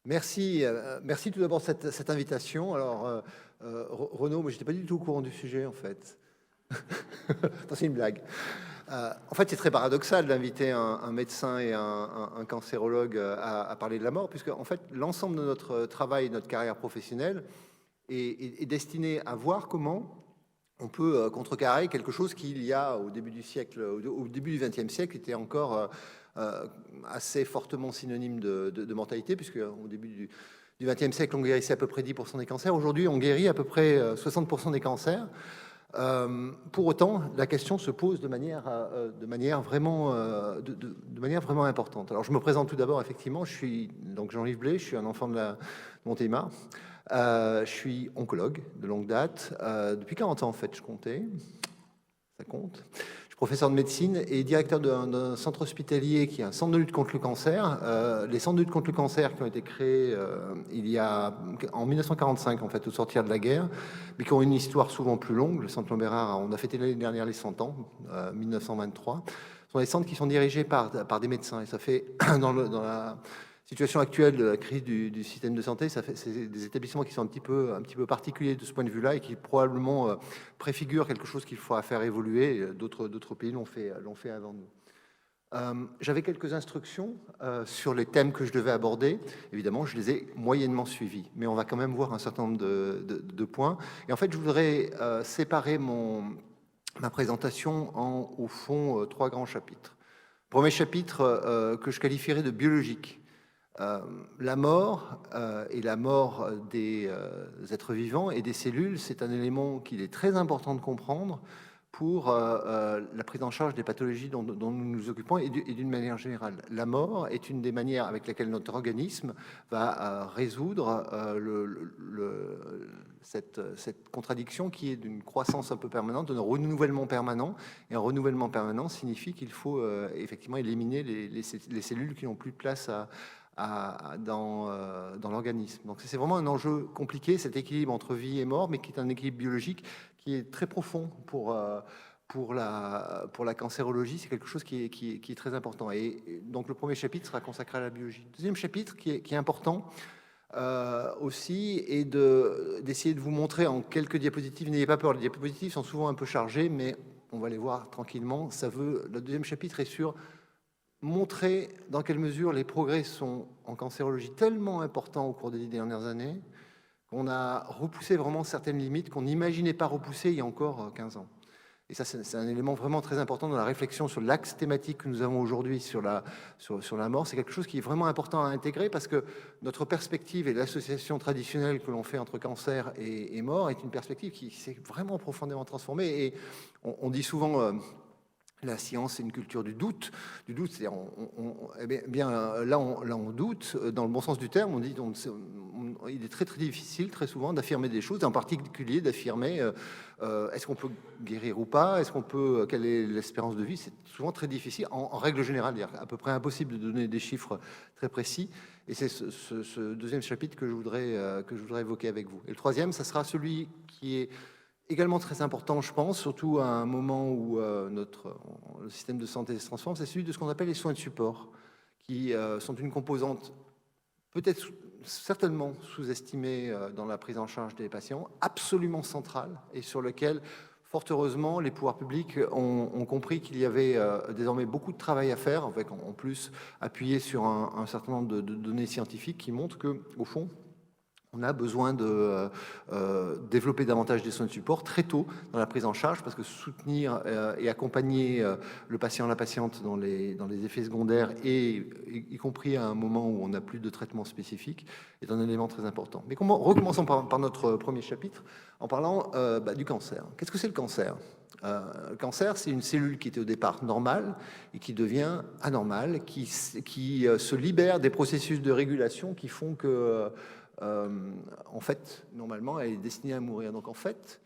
Merci tout d'abord cette invitation. Alors, Renaud, moi, j'étais pas du tout au courant du sujet, en fait. Non, c'est une blague. En fait, c'est très paradoxal d'inviter un médecin et un cancérologue à parler de la mort, puisque en fait, l'ensemble de notre travail, notre carrière professionnelle est destiné à voir comment on peut contrecarrer quelque chose qui, il y a au début du siècle, au début du XXe siècle, était encore euh, assez fortement synonyme de mortalité, puisque au début du XXe siècle, on guérissait à peu près 10% des cancers. Aujourd'hui, on guérit à peu près 60% des cancers. Pour autant, la question se pose de manière vraiment importante. Alors, je me présente tout d'abord, effectivement, je suis donc Jean-Yves Blé, je suis un enfant de la Montélimar. Je suis oncologue de longue date. Depuis 40 ans, en fait, je comptais. Ça compte. Je suis professeur de médecine et directeur d'un centre hospitalier qui est un centre de lutte contre le cancer. Les centres de lutte contre le cancer qui ont été créés en 1945, en fait, au sortir de la guerre, mais qui ont une histoire souvent plus longue. Le centre Lombérard, on a fêté l'année dernière les 100 ans, 1923. Ce sont des centres qui sont dirigés par des médecins. Et ça fait, dans la situation actuelle de la crise du système de santé, c'est des établissements qui sont un petit peu particuliers de ce point de vue-là et qui probablement préfigurent quelque chose qu'il faudra faire évoluer. D'autres pays l'ont fait avant nous. J'avais quelques instructions sur les thèmes que je devais aborder. Évidemment, je les ai moyennement suivis, mais on va quand même voir un certain nombre de points. Et en fait, je voudrais séparer ma présentation en, au fond, trois grands chapitres. Premier chapitre que je qualifierais de biologique. La mort et la mort des êtres vivants et des cellules, c'est un élément qu'il est très important de comprendre pour la prise en charge des pathologies dont nous nous occupons et d'une manière générale. La mort est une des manières avec lesquelles notre organisme va résoudre cette contradiction qui est d'une croissance un peu permanente, d'un renouvellement permanent. Et un renouvellement permanent signifie qu'il faut effectivement éliminer les cellules qui n'ont plus de place dans l'organisme. Donc c'est vraiment un enjeu compliqué, cet équilibre entre vie et mort, mais qui est un équilibre biologique qui est très profond pour la cancérologie. C'est quelque chose qui est très important. Et donc le premier chapitre sera consacré à la biologie. Le deuxième chapitre qui est important aussi est d'essayer de vous montrer en quelques diapositives. N'ayez pas peur, les diapositives sont souvent un peu chargées, mais on va les voir tranquillement. Le deuxième chapitre est sur montrer dans quelle mesure les progrès sont en cancérologie tellement importants au cours des 10 dernières années qu'on a repoussé vraiment certaines limites qu'on n'imaginait pas repousser il y a encore 15 ans. Et ça, c'est un élément vraiment très important dans la réflexion sur l'axe thématique que nous avons aujourd'hui sur la mort. C'est quelque chose qui est vraiment important à intégrer parce que notre perspective et l'association traditionnelle que l'on fait entre cancer et mort est une perspective qui s'est vraiment profondément transformée. Et on dit souvent... la science, c'est une culture du doute. Du doute, c'est là, on doute dans le bon sens du terme. On dit, il est très très difficile, très souvent, d'affirmer des choses, en particulier d'affirmer est-ce qu'on peut guérir ou pas, quelle est l'espérance de vie. C'est souvent très difficile. En règle générale, il est à peu près impossible de donner des chiffres très précis. Et c'est ce deuxième chapitre que je voudrais évoquer avec vous. Et le troisième, ça sera celui qui est également très important, je pense, surtout à un moment où le système de santé se transforme, c'est celui de ce qu'on appelle les soins de support, qui sont une composante peut-être certainement sous-estimée dans la prise en charge des patients, absolument centrale, et sur lequel, fort heureusement, les pouvoirs publics ont compris qu'il y avait désormais beaucoup de travail à faire, avec en plus appuyé sur un certain nombre de données scientifiques qui montrent que, au fond, on a besoin de développer davantage des soins de support très tôt dans la prise en charge parce que soutenir et accompagner le patient, la patiente dans les effets secondaires et y compris à un moment où on n'a plus de traitement spécifique est un élément très important. Mais recommençons par notre premier chapitre en parlant du cancer. Qu'est-ce que c'est le cancer ? Le cancer, c'est une cellule qui était au départ normale et qui devient anormale, qui se libère des processus de régulation qui font que en fait, normalement, elle est destinée à mourir. Donc, en fait,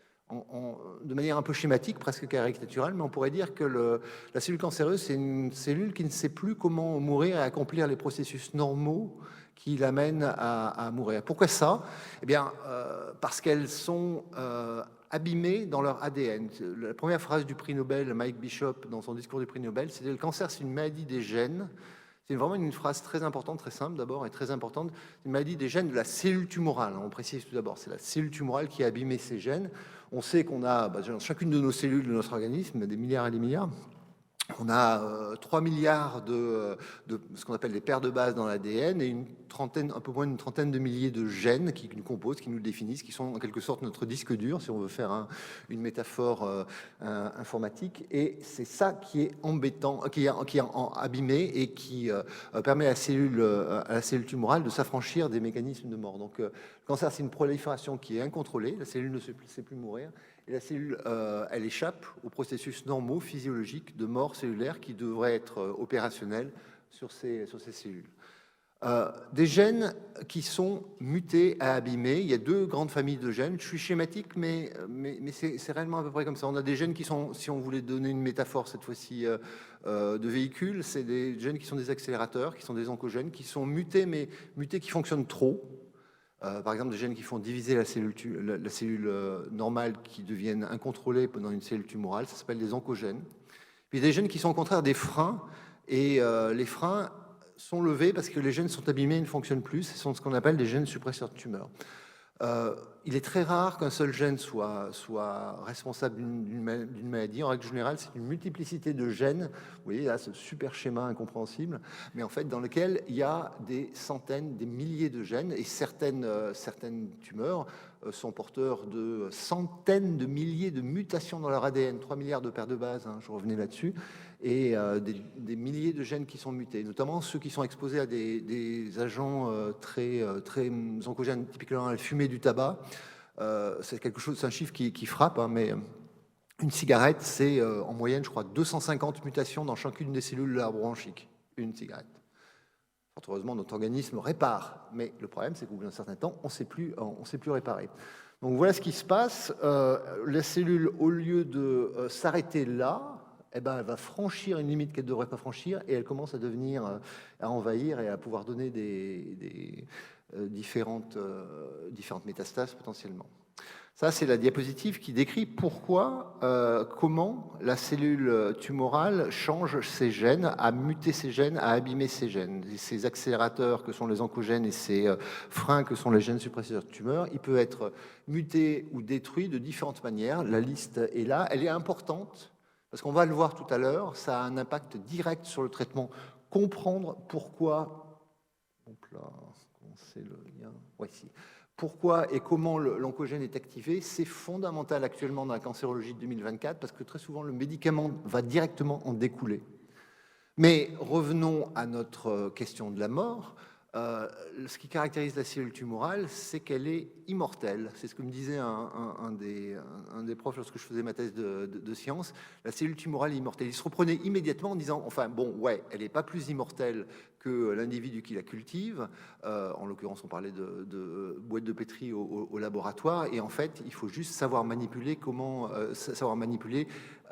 de manière un peu schématique, presque caricaturale, mais on pourrait dire que la cellule cancéreuse, c'est une cellule qui ne sait plus comment mourir et accomplir les processus normaux qui l'amènent à mourir. Pourquoi ça ? Eh bien, parce qu'elles sont abîmées dans leur ADN. La première phrase du prix Nobel, Mike Bishop, dans son discours du prix Nobel, c'était « Le cancer, c'est une maladie des gènes. C'est vraiment une phrase très importante, très simple d'abord et très importante. C'est une maladie des gènes de la cellule tumorale. On précise tout d'abord, c'est la cellule tumorale qui a abîmé ces gènes. On sait qu'on a, dans chacune de nos cellules de notre organisme, des milliards et des milliards. On a 3 milliards de ce qu'on appelle des paires de bases dans l'ADN et un peu moins d'une trentaine de milliers de gènes qui nous composent, qui nous définissent, qui sont en quelque sorte notre disque dur, si on veut faire une métaphore informatique. Et c'est ça qui est embêtant, qui est abîmé et qui permet à la cellule tumorale de s'affranchir des mécanismes de mort. Donc, le cancer, c'est une prolifération qui est incontrôlée. La cellule ne sait plus mourir. Et la cellule, elle échappe aux processus normaux, physiologiques, de mort cellulaire qui devraient être opérationnels sur ces cellules. Des gènes qui sont mutés à abîmer. Il y a deux grandes familles de gènes. Je suis schématique, mais c'est réellement à peu près comme ça. On a des gènes qui sont, si on voulait donner une métaphore cette fois-ci de véhicule, c'est des gènes qui sont des accélérateurs, qui sont des oncogènes, qui sont mutés, mais mutés qui fonctionnent trop. Par exemple, des gènes qui font diviser la cellule normale qui deviennent incontrôlées pendant une cellule tumorale, ça s'appelle des oncogènes. Puis des gènes qui sont au contraire des freins, et les freins sont levés parce que les gènes sont abîmés et ne fonctionnent plus. Ce sont ce qu'on appelle des gènes suppresseurs de tumeur. Il est très rare qu'un seul gène soit responsable d'une maladie. En règle générale, c'est une multiplicité de gènes. Vous voyez là ce super schéma incompréhensible, mais en fait dans lequel il y a des centaines, des milliers de gènes, et certaines tumeurs sont porteurs de centaines de milliers de mutations dans leur ADN, 3 milliards de paires de bases, je revenais là-dessus, et des milliers de gènes qui sont mutés, notamment ceux qui sont exposés à des agents très oncogènes, typiquement la fumée du tabac. C'est quelque chose, c'est un chiffre qui frappe, mais une cigarette, c'est en moyenne, je crois, 250 mutations dans chacune des cellules de l'arbre bronchique. Une cigarette. Fort heureusement, notre organisme répare, mais le problème, c'est qu'au bout d'un certain temps, on ne sait plus réparer. Donc voilà ce qui se passe. La cellule, au lieu de s'arrêter là, eh ben, elle va franchir une limite qu'elle ne devrait pas franchir et elle commence à devenir, à envahir et à pouvoir donner des différentes métastases potentiellement. Ça, c'est la diapositive qui décrit pourquoi, comment la cellule tumorale change ses gènes, a muté ses gènes, a abîmé ses gènes. Ces accélérateurs que sont les oncogènes et ces freins que sont les gènes suppresseurs de tumeur, il peut être muté ou détruit de différentes manières. La liste est là, elle est importante. Parce qu'on va le voir tout à l'heure, ça a un impact direct sur le traitement. Comprendre pourquoi, donc là, c'est le lien, voici. Pourquoi et comment l'oncogène est activé, c'est fondamental actuellement dans la cancérologie de 2024 parce que très souvent le médicament va directement en découler. Mais revenons à notre question de la mort. Ce qui caractérise la cellule tumorale, c'est qu'elle est immortelle. C'est ce que me disait un des profs lorsque je faisais ma thèse de sciences. La cellule tumorale est immortelle. Il se reprenait immédiatement en disant, enfin bon, ouais, elle n'est pas plus immortelle que l'individu qui la cultive. En l'occurrence, on parlait de boîtes de pétri au laboratoire. Et en fait, il faut juste savoir manipuler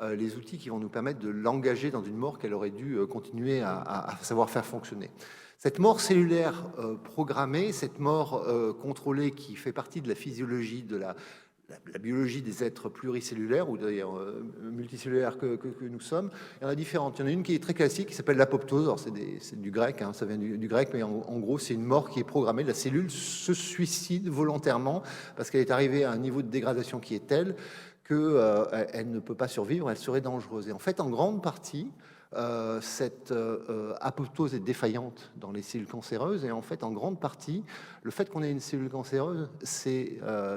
les outils qui vont nous permettre de l'engager dans une mort qu'elle aurait dû continuer à savoir faire fonctionner. Cette mort cellulaire programmée, cette mort contrôlée qui fait partie de la physiologie, de la biologie des êtres pluricellulaires ou d'ailleurs multicellulaires que nous sommes, il y en a différentes. Il y en a une qui est très classique qui s'appelle l'apoptose. Alors c'est du grec, ça vient du grec, mais en gros c'est une mort qui est programmée. La cellule se suicide volontairement parce qu'elle est arrivée à un niveau de dégradation qui est tel qu'elle ne peut pas survivre, elle serait dangereuse. Et en fait, en grande partie, cette apoptose est défaillante dans les cellules cancéreuses et en fait en grande partie le fait qu'on ait une cellule cancéreuse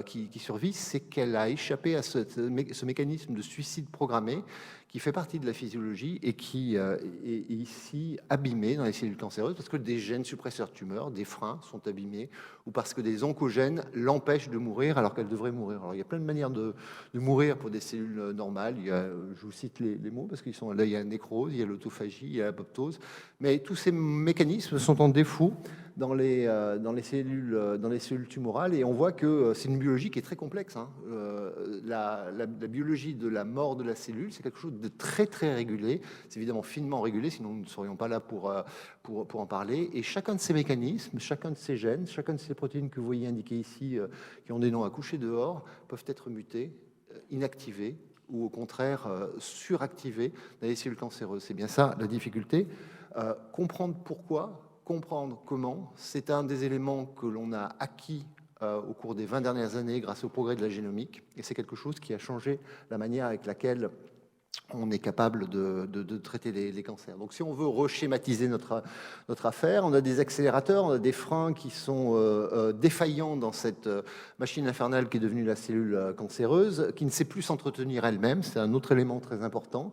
qui survit, c'est qu'elle a échappé à ce mécanisme de suicide programmé qui fait partie de la physiologie et qui est ici abîmé dans les cellules cancéreuses parce que des gènes suppresseurs de tumeurs, des freins sont abîmés ou parce que des oncogènes l'empêchent de mourir alors qu'elle devrait mourir. Alors il y a plein de manières de mourir pour des cellules normales. Je vous cite les mots parce qu'ils sont là, il y a la nécrose, il y a l'autophagie, il y a l'apoptose, mais tous ces mécanismes sont en défaut dans les cellules tumorales et on voit que c'est une biologie qui est très complexe. La biologie de la mort de la cellule, c'est quelque chose de très très régulé. C'est évidemment finement régulé, sinon nous ne serions pas là pour en parler. Et chacun de ces mécanismes, chacun de ces gènes, chacun de ces protéines que vous voyez indiquées ici, qui ont des noms à coucher dehors, peuvent être mutés, inactivés ou au contraire suractivées dans les cellules cancéreuses. C'est bien ça la difficulté. Comprendre pourquoi, comprendre comment, c'est un des éléments que l'on a acquis au cours des 20 dernières années grâce au progrès de la génomique, et c'est quelque chose qui a changé la manière avec laquelle on est capable de traiter les cancers. Donc si on veut reschématiser notre affaire, on a des accélérateurs, on a des freins qui sont défaillants dans cette machine infernale qui est devenue la cellule cancéreuse, qui ne sait plus s'entretenir elle-même, c'est un autre élément très important,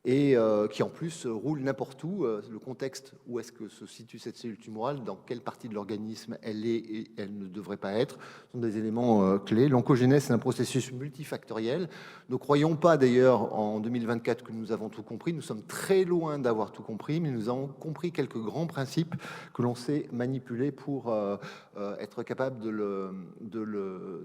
et qui en plus roule n'importe où. Le contexte, où est-ce que se situe cette cellule tumorale, dans quelle partie de l'organisme elle est et elle ne devrait pas être, sont des éléments clés. L'oncogénèse, c'est un processus multifactoriel. Ne croyons pas d'ailleurs en 2024 que nous avons tout compris. Nous sommes très loin d'avoir tout compris, mais nous avons compris quelques grands principes que l'on sait manipuler pour être capable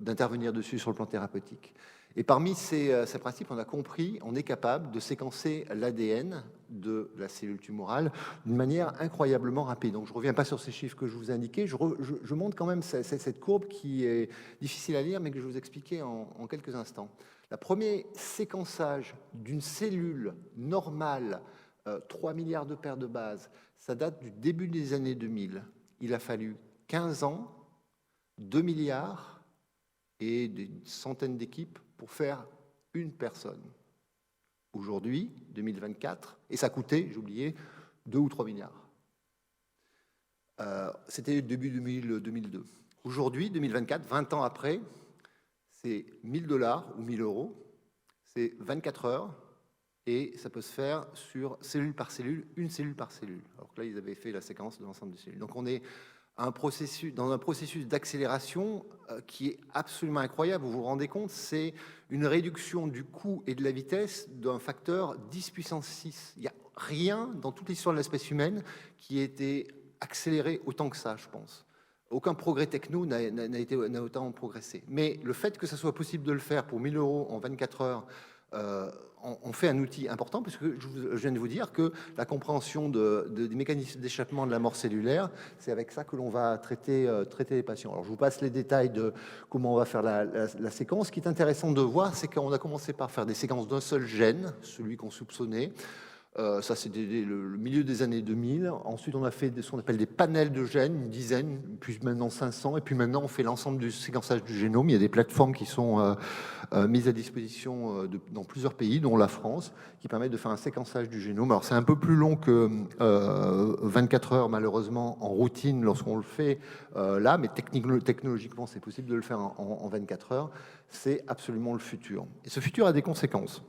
d'intervenir dessus sur le plan thérapeutique. Et parmi ces principes, on a compris, on est capable de séquencer l'ADN de la cellule tumorale d'une manière incroyablement rapide. Donc je ne reviens pas sur ces chiffres que je vous ai indiqués, je montre quand même cette courbe qui est difficile à lire, mais que je vais vous expliquer en quelques instants. Le premier séquençage d'une cellule normale, 3 milliards de paires de bases, ça date du début des années 2000. Il a fallu 15 ans, 2 milliards et des centaines d'équipes pour faire une personne. Aujourd'hui, 2024, et ça coûtait, j'ai oublié, 2 ou 3 milliards. C'était début 2002. Aujourd'hui, 2024, 20 ans après, c'est 1 000 $ ou 1 000 €, c'est 24 heures, et ça peut se faire sur cellule par cellule, une cellule par cellule. Alors que là, ils avaient fait la séquence de l'ensemble des cellules. Donc on est dans un processus d'accélération qui est absolument incroyable. Vous vous rendez compte, c'est une réduction du coût et de la vitesse d'un facteur 10 puissance 6. Il n'y a rien dans toute l'histoire de l'espèce humaine qui ait été accéléré autant que ça, je pense. Aucun progrès techno n'a autant progressé. Mais le fait que ça soit possible de le faire pour 1 000 € en 24 heures, on fait un outil important, puisque je viens de vous dire que la compréhension des mécanismes d'échappement de la mort cellulaire, c'est avec ça que l'on va traiter les patients. Alors je vous passe les détails de comment on va faire la séquence. Ce qui est intéressant de voir, c'est qu'on a commencé par faire des séquences d'un seul gène, celui qu'on soupçonnait. Ça, c'est le milieu des années 2000. Ensuite, on a fait ce qu'on appelle des panels de gènes, une dizaine, puis maintenant 500. Et puis maintenant, on fait l'ensemble du séquençage du génome. Il y a des plateformes qui sont mises à disposition dans plusieurs pays, dont la France, qui permettent de faire un séquençage du génome. Alors, c'est un peu plus long que 24 heures, malheureusement, en routine, lorsqu'on le fait là. Mais technologiquement, c'est possible de le faire en 24 heures. C'est absolument le futur. Et ce futur a des conséquences.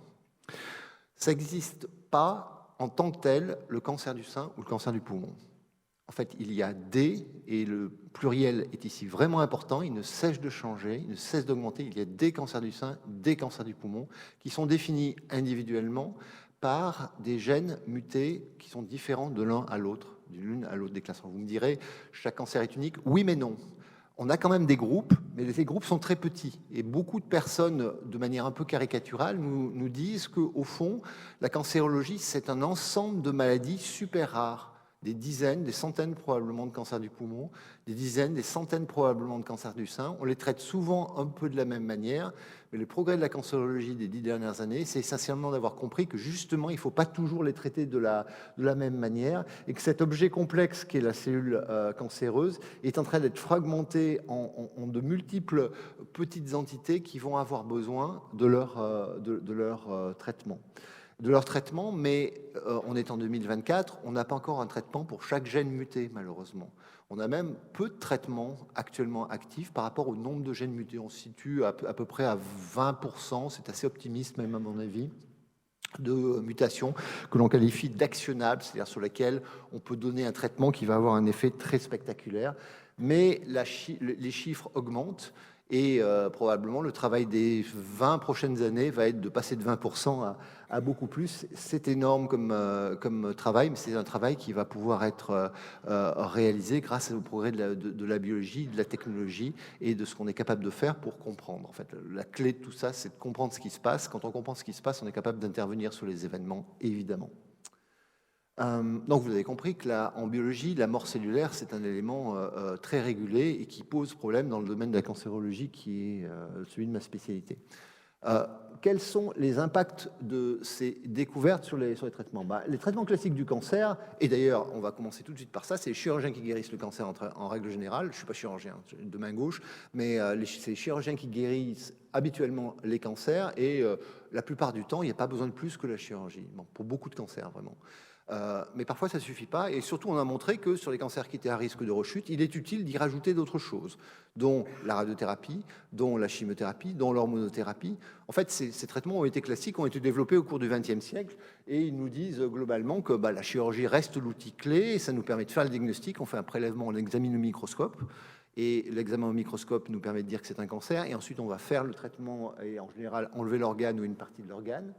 Ça n'existe pas en tant que tel le cancer du sein ou le cancer du poumon. En fait, il y a des, et le pluriel est ici vraiment important, il ne cesse de changer, il ne cesse d'augmenter. Il y a des cancers du sein, des cancers du poumon, qui sont définis individuellement par des gènes mutés qui sont différents de l'un à l'autre, de l'une à l'autre des classes. Vous me direz, chaque cancer est unique. Oui, mais non. On a quand même des groupes, mais ces groupes sont très petits. Et beaucoup de personnes, de manière un peu caricaturale, nous disent qu'au fond, la cancérologie, c'est un ensemble de maladies super rares. Des dizaines, des centaines probablement de cancers du poumon, des dizaines, des centaines probablement de cancers du sein. On les traite souvent un peu de la même manière, mais le progrès de la cancérologie des 10 dernières années, c'est essentiellement d'avoir compris que justement, il ne faut pas toujours les traiter de la même manière, et que cet objet complexe qui est la cellule cancéreuse est en train d'être fragmenté en de multiples petites entités qui vont avoir besoin de leur traitement. Mais on est en 2024, on n'a pas encore un traitement pour chaque gène muté, malheureusement. On a même peu de traitements actuellement actifs par rapport au nombre de gènes mutés. On se situe à peu près à 20%, c'est assez optimiste même à mon avis, de mutations que l'on qualifie d'actionnables, c'est-à-dire sur lesquelles on peut donner un traitement qui va avoir un effet très spectaculaire. Mais les chiffres augmentent. Et probablement, le travail des 20 prochaines années va être de passer de 20% à beaucoup plus. C'est énorme comme travail, mais c'est un travail qui va pouvoir être réalisé grâce au progrès de la biologie, de la technologie et de ce qu'on est capable de faire pour comprendre. En fait, la clé de tout ça, c'est de comprendre ce qui se passe. Quand on comprend ce qui se passe, on est capable d'intervenir sur les événements, évidemment. Donc vous avez compris que en biologie, la mort cellulaire, c'est un élément très régulé et qui pose problème dans le domaine de la cancérologie qui est celui de ma spécialité. Quels sont les impacts de ces découvertes sur les traitements? Les traitements classiques du cancer, et d'ailleurs, on va commencer tout de suite par ça, c'est les chirurgiens qui guérissent le cancer en règle générale. Je ne suis pas chirurgien de main gauche, mais c'est les chirurgiens qui guérissent habituellement les cancers, et la plupart du temps, il n'y a pas besoin de plus que la chirurgie, bon, pour beaucoup de cancers, vraiment. Mais parfois ça ne suffit pas, et surtout on a montré que sur les cancers qui étaient à risque de rechute, il est utile d'y rajouter d'autres choses, dont la radiothérapie, dont la chimiothérapie, dont l'hormonothérapie. En fait, ces traitements ont été classiques, ont été développés au cours du XXe siècle, et ils nous disent globalement que la chirurgie reste l'outil clé, et ça nous permet de faire le diagnostic. On fait un prélèvement, on examine au microscope, et l'examen au microscope nous permet de dire que c'est un cancer, et ensuite on va faire le traitement et en général enlever l'organe ou une partie de l'organe.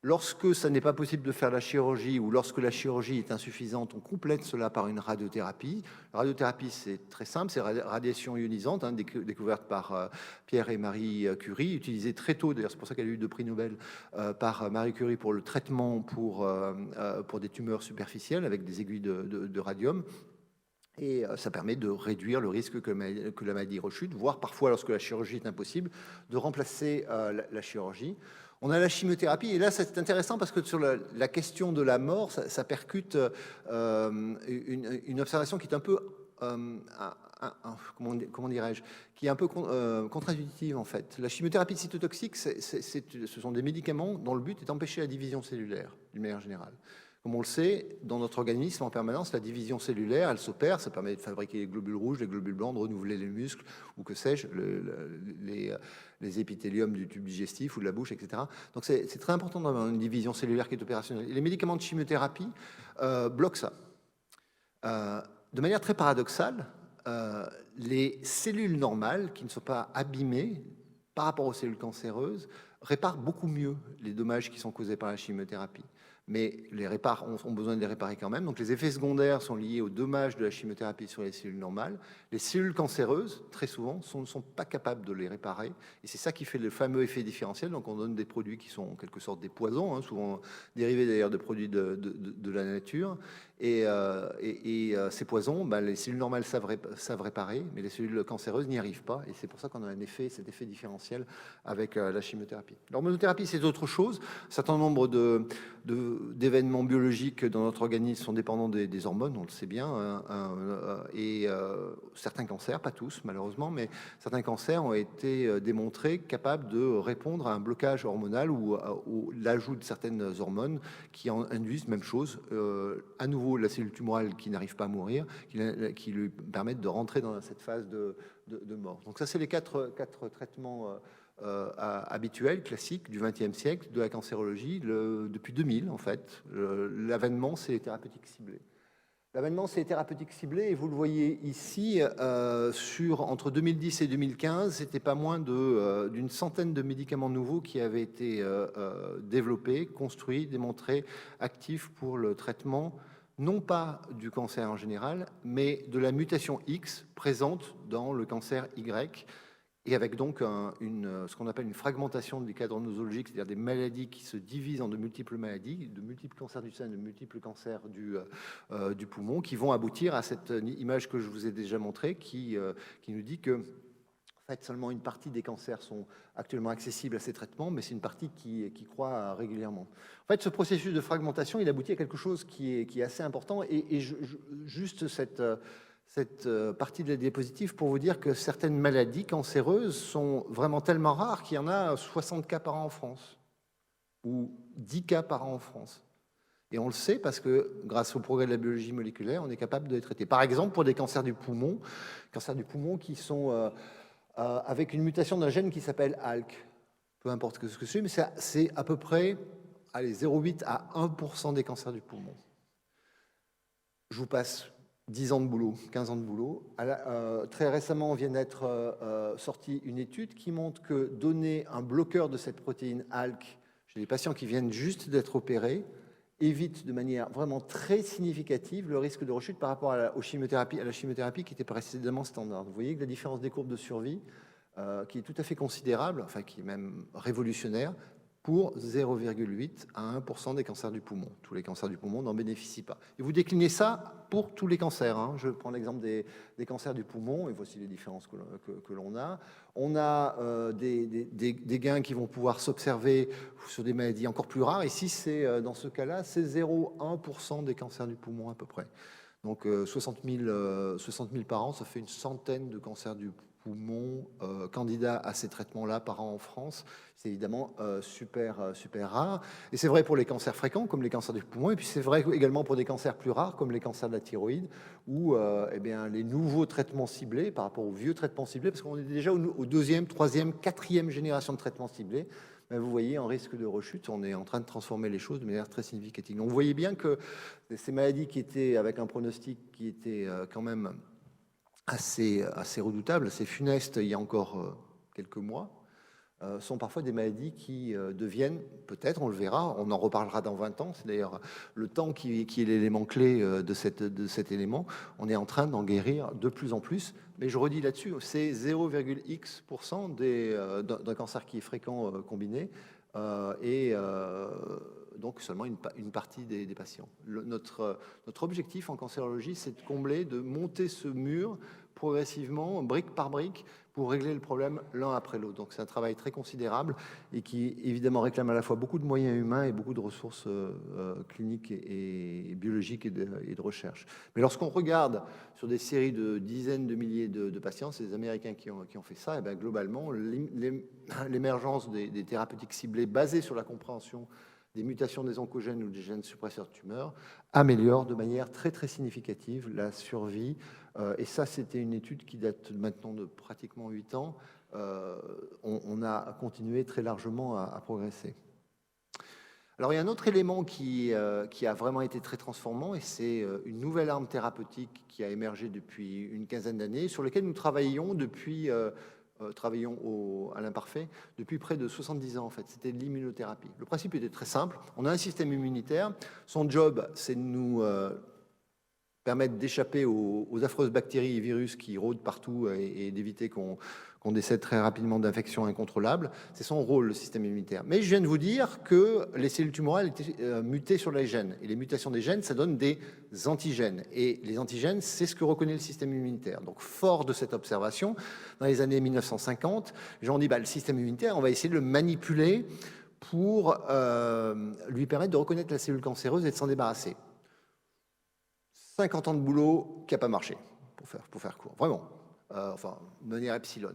Lorsque ça n'est pas possible de faire la chirurgie ou lorsque la chirurgie est insuffisante, on complète cela par une radiothérapie. La radiothérapie, c'est très simple, c'est radiation ionisante, découverte par Pierre et Marie Curie, utilisée très tôt, d'ailleurs c'est pour ça qu'elle a eu 2 prix Nobel, par Marie Curie pour le traitement pour des tumeurs superficielles avec des aiguilles de radium. Et ça permet de réduire le risque que la maladie rechute, voire parfois, lorsque la chirurgie est impossible, de remplacer la chirurgie. On a la chimiothérapie, et là c'est intéressant parce que sur la question de la mort, ça percute une observation qui est un peu, comment dirais-je, qui est un peu contre-intuitive en fait. La chimiothérapie cytotoxique, ce sont des médicaments dont le but est d'empêcher la division cellulaire, d'une manière générale. Comme on le sait, dans notre organisme, en permanence, la division cellulaire, elle s'opère, ça permet de fabriquer les globules rouges, les globules blancs, de renouveler les muscles, ou que sais-je, les épithéliums du tube digestif ou de la bouche, etc. Donc c'est très important d'avoir une division cellulaire qui est opérationnelle. Et les médicaments de chimiothérapie bloquent ça. De manière très paradoxale, les cellules normales, qui ne sont pas abîmées par rapport aux cellules cancéreuses, réparent beaucoup mieux les dommages qui sont causés par la chimiothérapie. Mais les répares ont besoin de les réparer quand même. Donc les effets secondaires sont liés aux dommages de la chimiothérapie sur les cellules normales. Les cellules cancéreuses, très souvent, ne sont pas capables de les réparer. Et c'est ça qui fait le fameux effet différentiel. Donc on donne des produits qui sont en quelque sorte des poisons, souvent dérivés d'ailleurs de produits de la nature. Et ces poisons, les cellules normales savent réparer, mais les cellules cancéreuses n'y arrivent pas. Et c'est pour ça qu'on a cet effet différentiel avec la chimiothérapie. L'hormonothérapie, c'est autre chose. Un certain nombre d'événements biologiques dans notre organisme sont dépendants des hormones, on le sait bien. Certains cancers, pas tous malheureusement, mais certains cancers ont été démontrés capables de répondre à un blocage hormonal ou l'ajout de certaines hormones qui induisent même chose, à nouveau la cellule tumorale qui n'arrive pas à mourir, qui lui permettent de rentrer dans cette phase de mort. Donc ça, c'est les quatre traitements habituels, classiques du XXe siècle, de la cancérologie, depuis 2000 en fait. L'avènement, c'est les thérapeutiques ciblées. L'avènement, c'est les thérapeutiques ciblées, et vous le voyez ici, entre 2010 et 2015, c'était pas moins d'une centaine de médicaments nouveaux qui avaient été développés, construits, démontrés, actifs pour le traitement, non pas du cancer en général, mais de la mutation X présente dans le cancer Y, et avec donc ce qu'on appelle une fragmentation du cadre nosologique, c'est-à-dire des maladies qui se divisent en de multiples maladies, de multiples cancers du sein, de multiples cancers du poumon, qui vont aboutir à cette image que je vous ai déjà montrée, qui nous dit que en fait, seulement une partie des cancers sont actuellement accessibles à ces traitements, mais c'est une partie qui croît régulièrement. En fait, ce processus de fragmentation, il aboutit à quelque chose qui est assez important, et juste cette partie de la diapositive pour vous dire que certaines maladies cancéreuses sont vraiment tellement rares qu'il y en a 60 cas par an en France, ou 10 cas par an en France. Et on le sait parce que, grâce au progrès de la biologie moléculaire, on est capable de les traiter. Par exemple, pour des cancers du poumon qui sont avec une mutation d'un gène qui s'appelle ALK. Peu importe ce que c'est, mais c'est à peu près 0,8 à 1% des cancers du poumon. Je vous passe 10 ans de boulot, 15 ans de boulot. Très récemment, vient d'être sortie une étude qui montre que donner un bloqueur de cette protéine ALK chez les patients qui viennent juste d'être opérés évite de manière vraiment très significative le risque de rechute par rapport à la chimiothérapie qui était précédemment standard. Vous voyez que la différence des courbes de survie, qui est tout à fait considérable, enfin qui est même révolutionnaire, pour 0,8 à 1% des cancers du poumon. Tous les cancers du poumon n'en bénéficient pas. Et vous déclinez ça pour tous les cancers. Hein. Je prends l'exemple des cancers du poumon, et voici les différences que l'on a. On a des gains qui vont pouvoir s'observer sur des maladies encore plus rares. Ici, dans ce cas-là, c'est 0,1% des cancers du poumon à peu près. Donc 60 000 par an, ça fait une centaine de cancers du poumon candidats à ces traitements-là par an en France. C'est évidemment super rare. Et c'est vrai pour les cancers fréquents, comme les cancers du poumon, et puis c'est vrai également pour des cancers plus rares, comme les cancers de la thyroïde, où les nouveaux traitements ciblés, par rapport aux vieux traitements ciblés, parce qu'on est déjà au deuxième, troisième, quatrième génération de traitements ciblés, vous voyez, en risque de rechute, on est en train de transformer les choses de manière très significative. Donc vous voyez bien que ces maladies qui étaient avec un pronostic qui était quand même assez redoutable, assez funeste il y a encore quelques mois, sont parfois des maladies qui deviennent, peut-être, on le verra, on en reparlera dans 20 ans, c'est d'ailleurs le temps qui est l'élément clé de cet élément, on est en train d'en guérir de plus en plus, mais je redis là-dessus, c'est 0,x% d'un cancer qui est fréquent combiné, et donc seulement une partie des patients. Notre objectif en cancérologie, c'est de combler, de monter ce mur progressivement, brique par brique, pour régler le problème l'un après l'autre. Donc c'est un travail très considérable et qui évidemment réclame à la fois beaucoup de moyens humains et beaucoup de ressources cliniques et biologiques et de recherche. Mais lorsqu'on regarde sur des séries de dizaines de milliers de patients, c'est les Américains qui ont fait ça, et bien globalement, l'émergence des thérapeutiques ciblées basées sur la compréhension des mutations des oncogènes ou des gènes suppresseurs de tumeurs améliore de manière très très significative la survie. Et ça, c'était une étude qui date maintenant de pratiquement 8 ans. On a continué très largement à progresser. Alors, il y a un autre élément qui a vraiment été très transformant, et c'est une nouvelle arme thérapeutique qui a émergé depuis une quinzaine d'années, sur laquelle nous travaillons à l'imparfait depuis près de 70 ans en fait, c'était l'immunothérapie. Le principe était très simple, on a un système immunitaire, son job c'est de nous permettre d'échapper aux affreuses bactéries et virus qui rôdent partout et d'éviter qu'on décède très rapidement d'infections incontrôlables. C'est son rôle, le système immunitaire. Mais je viens de vous dire que les cellules tumorales étaient mutées sur les gènes. Et les mutations des gènes, ça donne des antigènes. Et les antigènes, c'est ce que reconnaît le système immunitaire. Donc, fort de cette observation, dans les années 1950, les gens ont dit, le système immunitaire, on va essayer de le manipuler pour lui permettre de reconnaître la cellule cancéreuse et de s'en débarrasser. 50 ans de boulot qui n'a pas marché, pour faire court. Vraiment. De manière epsilon.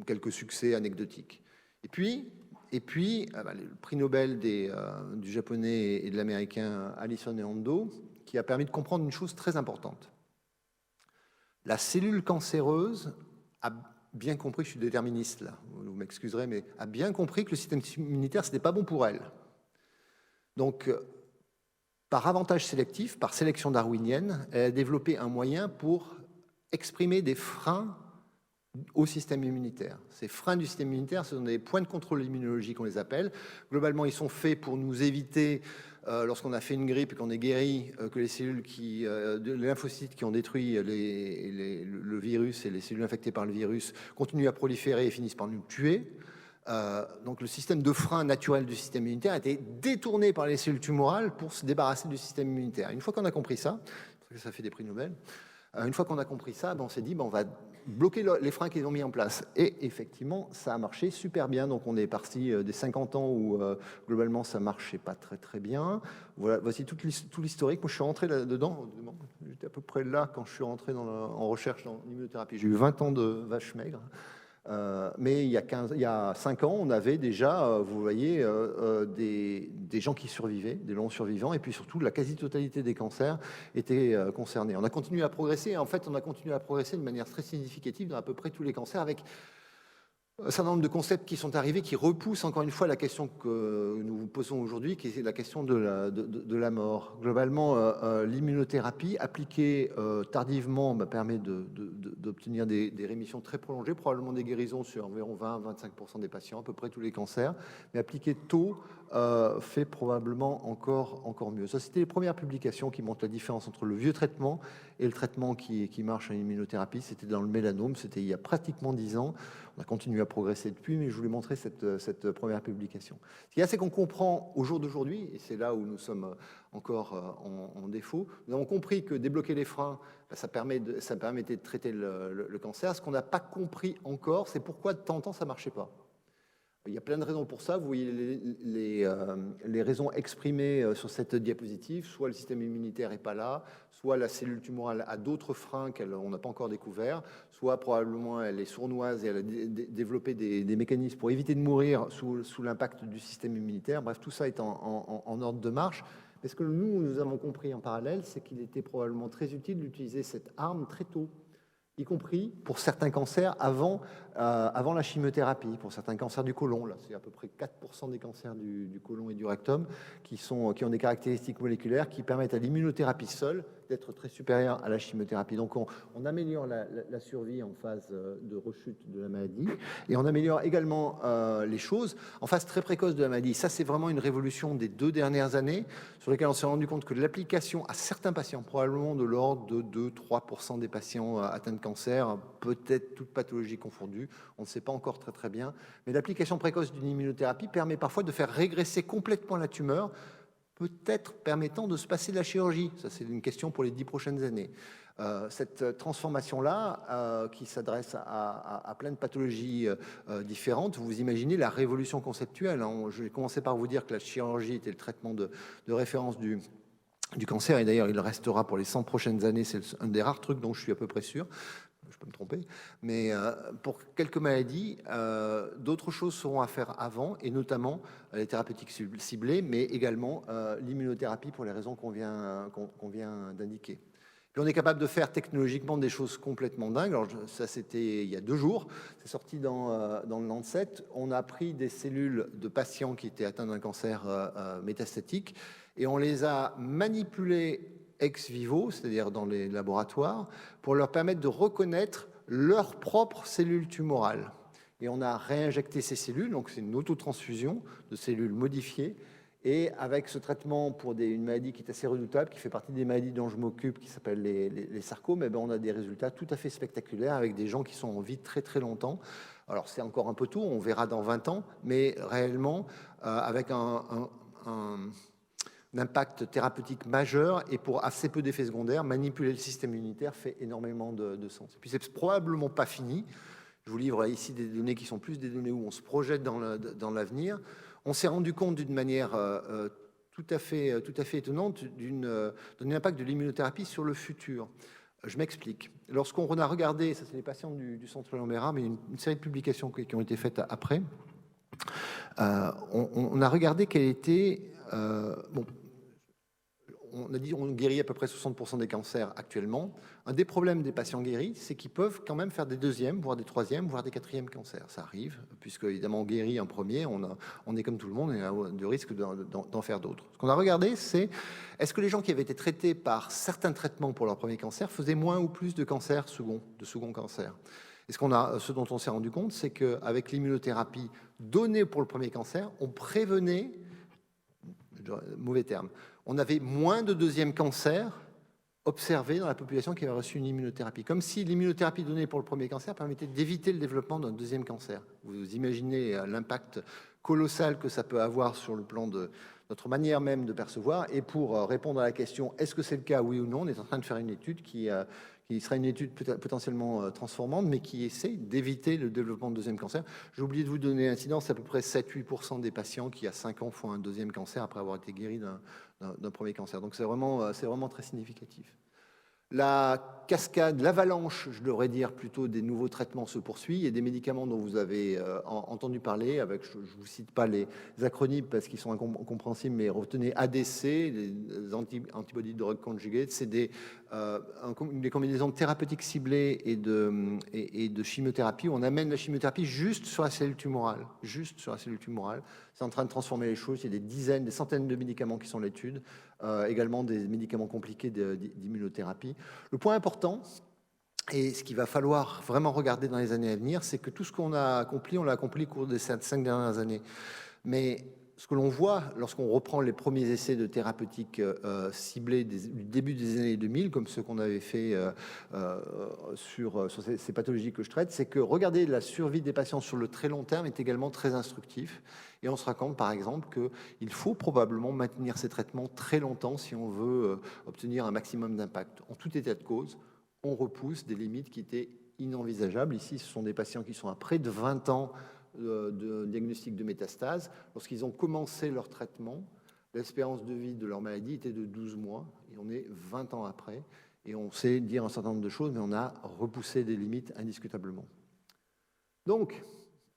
Quelques succès anecdotiques. Et puis le prix Nobel du japonais et de l'américain Allison et Ando, qui a permis de comprendre une chose très importante. La cellule cancéreuse a bien compris, je suis déterministe là, vous m'excuserez, mais a bien compris que le système immunitaire, ce n'était pas bon pour elle. Donc, par avantage sélectif, par sélection darwinienne, elle a développé un moyen pour exprimer des freins au système immunitaire. Ces freins du système immunitaire, ce sont des points de contrôle immunologique, on les appelle. Globalement, ils sont faits pour nous éviter, lorsqu'on a fait une grippe et qu'on est guéri, que les cellules les lymphocytes qui ont détruit le virus et les cellules infectées par le virus continuent à proliférer et finissent par nous tuer. Donc le système de frein naturel du système immunitaire a été détourné par les cellules tumorales pour se débarrasser du système immunitaire. Une fois qu'on a compris ça, parce que ça fait des prix Nobel, une fois qu'on a compris ça, on s'est dit on va bloquer les freins qu'ils ont mis en place. Et effectivement, ça a marché super bien. Donc on est parti des 50 ans où globalement ça marchait pas très très bien. Voilà, voici tout l'historique. Moi je suis rentré là-dedans, j'étais à peu près là quand je suis rentré en recherche dans l'immunothérapie. J'ai eu 20 ans de vache maigre. Mais il y a 5 ans, on avait déjà, vous voyez, des gens qui survivaient, des longs survivants, et puis surtout, la quasi-totalité des cancers étaient concernés. On a continué à progresser, et en fait, on a continué à progresser de manière très significative dans à peu près tous les cancers, avec un certain nombre de concepts qui sont arrivés, qui repoussent encore une fois la question que nous vous posons aujourd'hui, qui est la question de la mort. Globalement, l'immunothérapie appliquée tardivement permet d'obtenir des rémissions très prolongées, probablement des guérisons sur environ 20-25% des patients, à peu près tous les cancers, mais appliquée tôt fait probablement encore mieux. Ça, c'était les premières publications qui montrent la différence entre le vieux traitement et le traitement qui marche en immunothérapie. C'était dans le mélanome, c'était il y a pratiquement 10 ans. On a continué à progresser depuis, mais je voulais montrer cette première publication. Ce qu'il y a, c'est qu'on comprend au jour d'aujourd'hui, et c'est là où nous sommes encore en défaut, nous avons compris que débloquer les freins, ça permettait de traiter le cancer. Ce qu'on n'a pas compris encore, c'est pourquoi de temps en temps ça ne marchait pas. Il y a plein de raisons pour ça. Vous voyez les raisons exprimées sur cette diapositive. Soit le système immunitaire n'est pas là, soit la cellule tumorale a d'autres freins qu'on n'a pas encore découverts, soit probablement elle est sournoise et elle a développé des mécanismes pour éviter de mourir sous l'impact du système immunitaire. Bref, tout ça est en ordre de marche. Mais ce que nous avons compris en parallèle, c'est qu'il était probablement très utile d'utiliser cette arme très tôt, y compris pour certains cancers avant la chimiothérapie, pour certains cancers du côlon. Là, c'est à peu près 4% des cancers du côlon et du rectum qui ont des caractéristiques moléculaires qui permettent à l'immunothérapie seule d'être très supérieure à la chimiothérapie. Donc on améliore la survie en phase de rechute de la maladie et on améliore également les choses en phase très précoce de la maladie. Ça, c'est vraiment une révolution des 2 dernières années sur lesquelles on s'est rendu compte que l'application à certains patients, probablement de l'ordre de 2-3% des patients atteints de cancer, peut-être toute pathologie confondue, on ne sait pas encore très bien, mais l'application précoce d'une immunothérapie permet parfois de faire régresser complètement la tumeur, peut-être permettant de se passer de la chirurgie. Ça, c'est une question pour les 10 prochaines années. Cette transformation-là, qui s'adresse à plein de pathologies différentes, vous imaginez la révolution conceptuelle. Hein. Je vais commencer par vous dire que la chirurgie était le traitement de référence du cancer, et d'ailleurs il le restera pour les 100 prochaines années, c'est un des rares trucs dont je suis à peu près sûr. Je peux me tromper, mais pour quelques maladies, d'autres choses seront à faire avant, et notamment les thérapeutiques ciblées, mais également l'immunothérapie pour les raisons qu'on vient d'indiquer. Puis on est capable de faire technologiquement des choses complètement dingues. Alors ça, c'était il y a 2 jours, c'est sorti dans le Lancet. On a pris des cellules de patients qui étaient atteints d'un cancer métastatique et on les a manipulées ex vivo, c'est-à-dire dans les laboratoires, pour leur permettre de reconnaître leurs propres cellules tumorales. Et on a réinjecté ces cellules, donc c'est une autotransfusion de cellules modifiées. Et avec ce traitement pour une maladie qui est assez redoutable, qui fait partie des maladies dont je m'occupe, qui s'appelle les sarcomes, eh ben on a des résultats tout à fait spectaculaires avec des gens qui sont en vie très longtemps. Alors c'est encore un peu tôt, on verra dans 20 ans, mais réellement avec un impact thérapeutique majeur et pour assez peu d'effets secondaires, manipuler le système immunitaire fait énormément de sens. Et puis c'est probablement pas fini. Je vous livre ici des données qui sont plus des données où on se projette dans l'avenir. On s'est rendu compte d'une manière tout à fait étonnante d'un impact de l'immunothérapie sur le futur. Je m'explique. Lorsqu'on a regardé, ça c'est les patients du centre Lambera, mais une série de publications qui ont été faites après, on a regardé quelle était... on a dit on guérit à peu près 60% des cancers actuellement. Un des problèmes des patients guéris, c'est qu'ils peuvent quand même faire des 2e, voire des 3e, voire des 4e cancers. Ça arrive, puisque évidemment on guérit un premier, on est comme tout le monde et on a du risque d'en faire d'autres. Ce qu'on a regardé, c'est est-ce que les gens qui avaient été traités par certains traitements pour leur premier cancer faisaient moins ou plus de cancers de second cancer. Et ce dont on s'est rendu compte, c'est qu'avec l'immunothérapie donnée pour le premier cancer, on prévenait, mauvais terme, on avait moins de 2e cancer observé dans la population qui avait reçu une immunothérapie. Comme si l'immunothérapie donnée pour le premier cancer permettait d'éviter le développement d'un 2e cancer. Vous imaginez l'impact colossal que ça peut avoir sur le plan de notre manière même de percevoir. Et pour répondre à la question, est-ce que c'est le cas, oui ou non, on est en train de faire une étude qui sera une étude potentiellement transformante, mais qui essaie d'éviter le développement de 2e cancer. J'ai oublié de vous donner l'incidence, c'est à peu près 7-8% des patients qui, à 5 ans, font un 2e cancer après avoir été guéris d'un premier cancer. Donc c'est vraiment très significatif. La cascade, l'avalanche, je devrais dire plutôt, des nouveaux traitements se poursuit et des médicaments dont vous avez entendu parler, avec, je ne vous cite pas les acronymes parce qu'ils sont incompréhensibles, mais retenez ADC, les antibody drug conjugates, c'est des combinaisons thérapeutiques ciblées et de chimiothérapie. On amène la chimiothérapie juste sur la cellule tumorale, C'est en train de transformer les choses. Il y a des dizaines, des centaines de médicaments qui sont à l'étude, également des médicaments compliqués d'immunothérapie. Le point important, et ce qu'il va falloir vraiment regarder dans les années à venir, c'est que tout ce qu'on a accompli, on l'a accompli au cours des 5 dernières années. Mais ce que l'on voit lorsqu'on reprend les premiers essais de thérapeutiques ciblés du début des années 2000, comme ceux qu'on avait fait sur ces pathologies que je traite, c'est que regarder la survie des patients sur le très long terme est également très instructif. Et on se rend compte, par exemple, qu'il faut probablement maintenir ces traitements très longtemps si on veut obtenir un maximum d'impact. En tout état de cause, on repousse des limites qui étaient inenvisageables. Ici, ce sont des patients qui sont à près de 20 ans de diagnostic de métastase. Lorsqu'ils ont commencé leur traitement, l'espérance de vie de leur maladie était de 12 mois, et on est 20 ans après, et on sait dire un certain nombre de choses, mais on a repoussé des limites indiscutablement. Donc,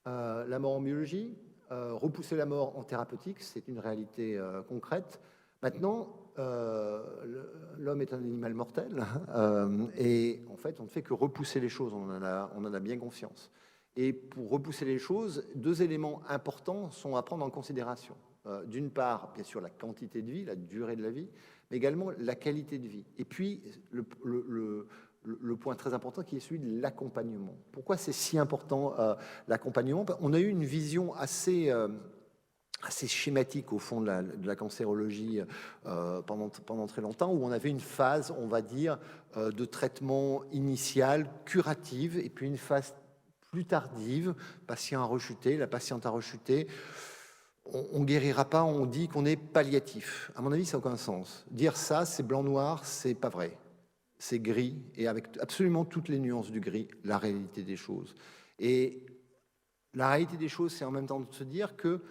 la mort en biologie, repousser la mort en thérapeutique, c'est une réalité concrète. Maintenant, l'homme est un animal mortel, et en fait, on ne fait que repousser les choses, on en a bien conscience. Et pour repousser les choses, deux éléments importants sont à prendre en considération. D'une part, bien sûr, la quantité de vie, la durée de la vie, mais également la qualité de vie. Et puis, le point très important qui est celui de l'accompagnement. Pourquoi c'est si important l'accompagnement? On a eu une vision assez schématique au fond de la cancérologie pendant très longtemps, où on avait une phase, on va dire, de traitement initial, curative, et puis une phase plus tardive, patient a rechuté, la patiente a rechuté, on ne guérira pas, on dit qu'on est palliatif. À mon avis, ça n'a aucun sens. Dire ça, c'est blanc-noir, c'est pas vrai. C'est gris, et avec absolument toutes les nuances du gris, la réalité des choses. Et la réalité des choses, c'est en même temps de se dire que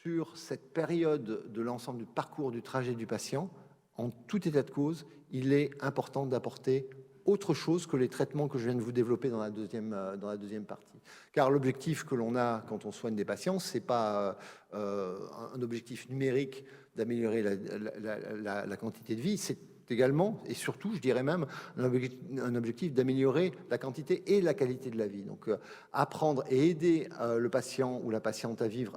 sur cette période de l'ensemble du parcours du trajet du patient, en tout état de cause, il est important d'apporter autre chose que les traitements que je viens de vous développer dans la deuxième partie. Car l'objectif que l'on a quand on soigne des patients, ce n'est pas un objectif numérique d'améliorer la quantité de vie, c'est également, et surtout, je dirais même, un objectif d'améliorer la quantité et la qualité de la vie. Donc, apprendre et aider le patient ou la patiente à vivre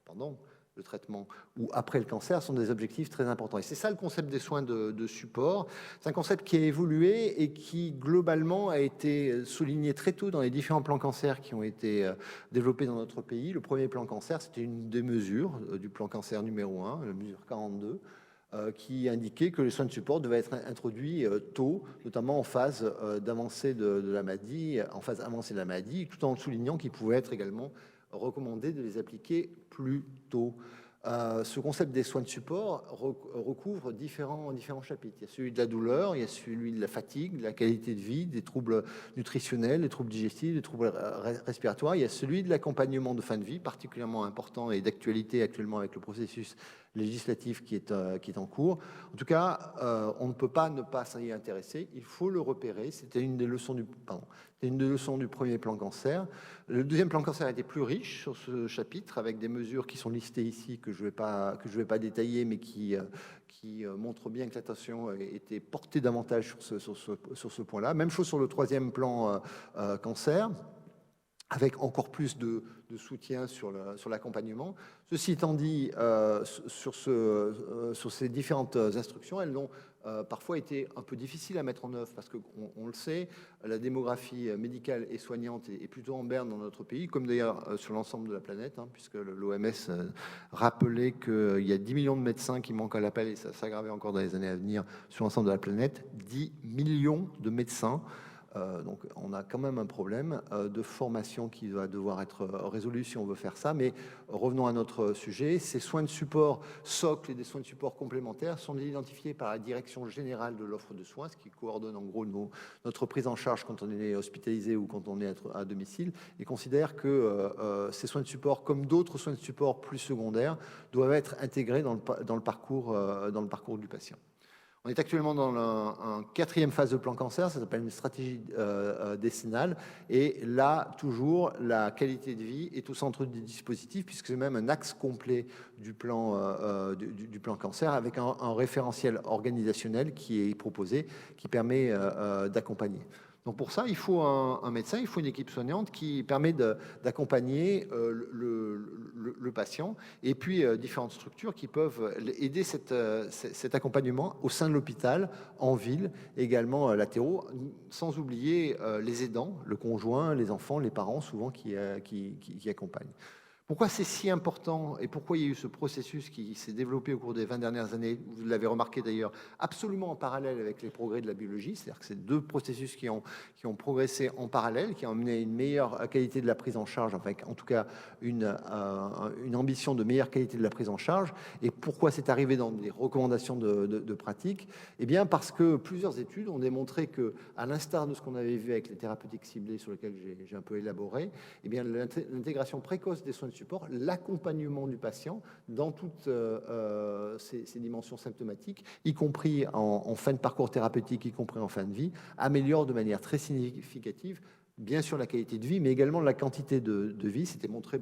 pendant le traitement ou après le cancer sont des objectifs très importants. Et c'est ça le concept des soins de support. C'est un concept qui a évolué et qui, globalement, a été souligné très tôt dans les différents plans cancer qui ont été développés dans notre pays. Le premier plan cancer, c'était une des mesures du plan cancer numéro 1, la mesure 42, qui indiquait que les soins de support devaient être introduits tôt, notamment en phase d'avancée de la maladie, en phase avancée de la maladie, tout en soulignant qu'il pouvait être également recommandé de les appliquer plus tôt. Ce concept des soins de support recouvre différents chapitres. Il y a celui de la douleur, il y a celui de la fatigue, de la qualité de vie, des troubles nutritionnels, des troubles digestifs, des troubles respiratoires. Il y a celui de l'accompagnement de fin de vie, particulièrement important et d'actualité actuellement avec le processus législatif qui est en cours. En tout cas, on ne peut pas ne pas s'y intéresser. Il faut le repérer. C'était une des leçons du premier plan cancer. Le deuxième plan cancer était plus riche sur ce chapitre, avec des mesures qui sont listées ici, que je vais pas détailler, mais qui montrent bien que l'attention était portée davantage sur ce point-là. Même chose sur le troisième plan cancer, avec encore plus de soutien sur l'accompagnement. Ceci étant dit, sur ces différentes instructions, elles ont parfois été un peu difficiles à mettre en œuvre parce qu'on le sait, la démographie médicale et soignante est plutôt en berne dans notre pays, comme d'ailleurs sur l'ensemble de la planète, puisque l'OMS rappelait qu'il y a 10 millions de médecins qui manquent à l'appel, et ça s'aggraver encore dans les années à venir sur l'ensemble de la planète. 10 millions de médecins. Donc on a quand même un problème de formation qui va devoir être résolu si on veut faire ça. Mais revenons à notre sujet. Ces soins de support socles et des soins de support complémentaires sont identifiés par la direction générale de l'offre de soins, ce qui coordonne en gros notre prise en charge quand on est hospitalisé ou quand on est à domicile, et considère que ces soins de support, comme d'autres soins de support plus secondaires, doivent être intégrés dans le parcours du patient. On est actuellement dans une quatrième phase de plan cancer, ça s'appelle une stratégie décennale. Et là, toujours, la qualité de vie est au centre du dispositif, puisque c'est même un axe complet du plan cancer, avec un référentiel organisationnel qui est proposé, qui permet d'accompagner. Donc pour ça, il faut un médecin, il faut une équipe soignante qui permet d'accompagner le patient, et puis différentes structures qui peuvent aider cet accompagnement au sein de l'hôpital, en ville, également latéraux, sans oublier les aidants, le conjoint, les enfants, les parents souvent qui accompagnent. Pourquoi c'est si important et pourquoi il y a eu ce processus qui s'est développé au cours des 20 dernières années, vous l'avez remarqué d'ailleurs, absolument en parallèle avec les progrès de la biologie, c'est-à-dire que c'est deux processus qui ont progressé en parallèle, qui ont amené une meilleure qualité de la prise en charge, avec en tout cas une ambition de meilleure qualité de la prise en charge. Et pourquoi c'est arrivé dans des recommandations de pratique? Eh bien parce que plusieurs études ont démontré que, à l'instar de ce qu'on avait vu avec les thérapeutiques ciblées sur lesquelles j'ai un peu élaboré, eh bien l'intégration précoce des soins de support, l'accompagnement du patient dans toutes ces dimensions symptomatiques, y compris en fin de parcours thérapeutique, y compris en fin de vie, améliore de manière très significative, bien sûr, la qualité de vie, mais également la quantité de vie. C'était montré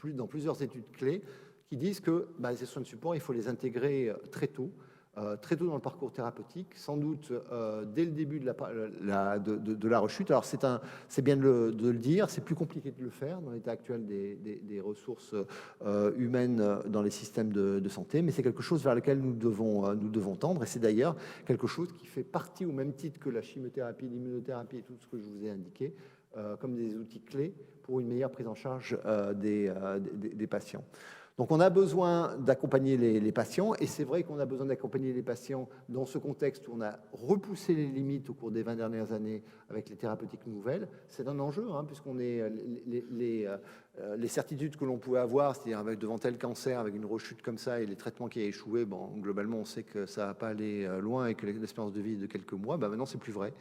dans plusieurs études clés qui disent que ces soins de support, il faut les intégrer très tôt dans le parcours thérapeutique, sans doute dès le début de la rechute. Alors c'est bien de le dire, c'est plus compliqué de le faire dans l'état actuel des ressources humaines dans les systèmes de santé, mais c'est quelque chose vers lequel nous devons tendre, et c'est d'ailleurs quelque chose qui fait partie, au même titre que la chimiothérapie, l'immunothérapie et tout ce que je vous ai indiqué, comme des outils clés pour une meilleure prise en charge des patients. Donc on a besoin d'accompagner les patients, et c'est vrai qu'on a besoin d'accompagner les patients dans ce contexte où on a repoussé les limites au cours des 20 dernières années avec les thérapeutiques nouvelles. C'est un enjeu, puisqu'on est les certitudes que l'on pouvait avoir, c'est-à-dire avec devant tel cancer, avec une rechute comme ça, et les traitements qui a échoué, globalement on sait que ça va pas aller loin et que l'espérance de vie est de quelques mois. Maintenant c'est plus vrai.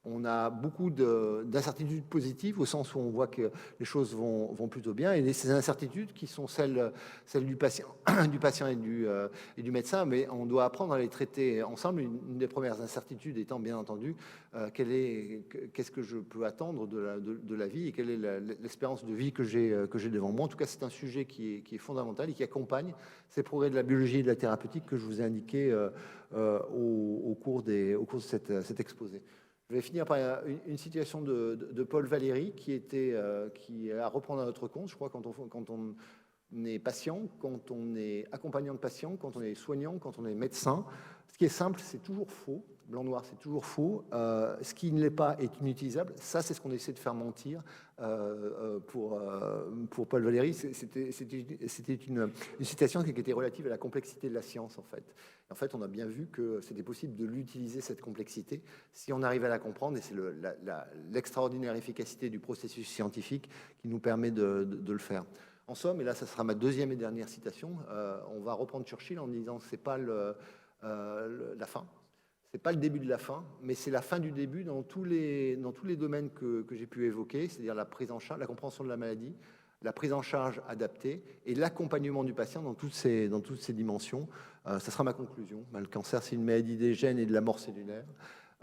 On a beaucoup d'incertitudes positives, au sens où on voit que les choses vont plutôt bien. Et ces incertitudes qui sont celles du patient, et du médecin, mais on doit apprendre à les traiter ensemble. Une des premières incertitudes étant, bien entendu, qu'est-ce que je peux attendre de la vie et quelle est l'espérance de vie que j'ai devant moi. En tout cas, c'est un sujet qui est fondamental et qui accompagne ces progrès de la biologie et de la thérapeutique que je vous ai indiqués au cours de cet exposé. Je vais finir par une citation de Paul Valéry qui est à reprendre à notre compte. Je crois quand on est patient, quand on est accompagnant de patient, quand on est soignant, quand on est médecin, ce qui est simple, c'est toujours faux. Blanc-noir, c'est toujours faux. Ce qui ne l'est pas est inutilisable. Ça, c'est ce qu'on essaie de faire mentir pour Paul Valéry. C'était une citation qui était relative à la complexité de la science, en fait. En fait, on a bien vu que c'était possible de l'utiliser, cette complexité, si on arrive à la comprendre, et c'est l'extraordinaire efficacité du processus scientifique qui nous permet de le faire. En somme, et là, ça sera ma deuxième et dernière citation, on va reprendre Churchill en disant que ce n'est pas la fin, c'est pas le début de la fin, mais c'est la fin du début dans tous les domaines que j'ai pu évoquer, c'est-à-dire la prise en charge, la compréhension de la maladie, la prise en charge adaptée et l'accompagnement du patient dans toutes ces dimensions. Ça sera ma conclusion. Le cancer, c'est une maladie des gènes et de la mort cellulaire.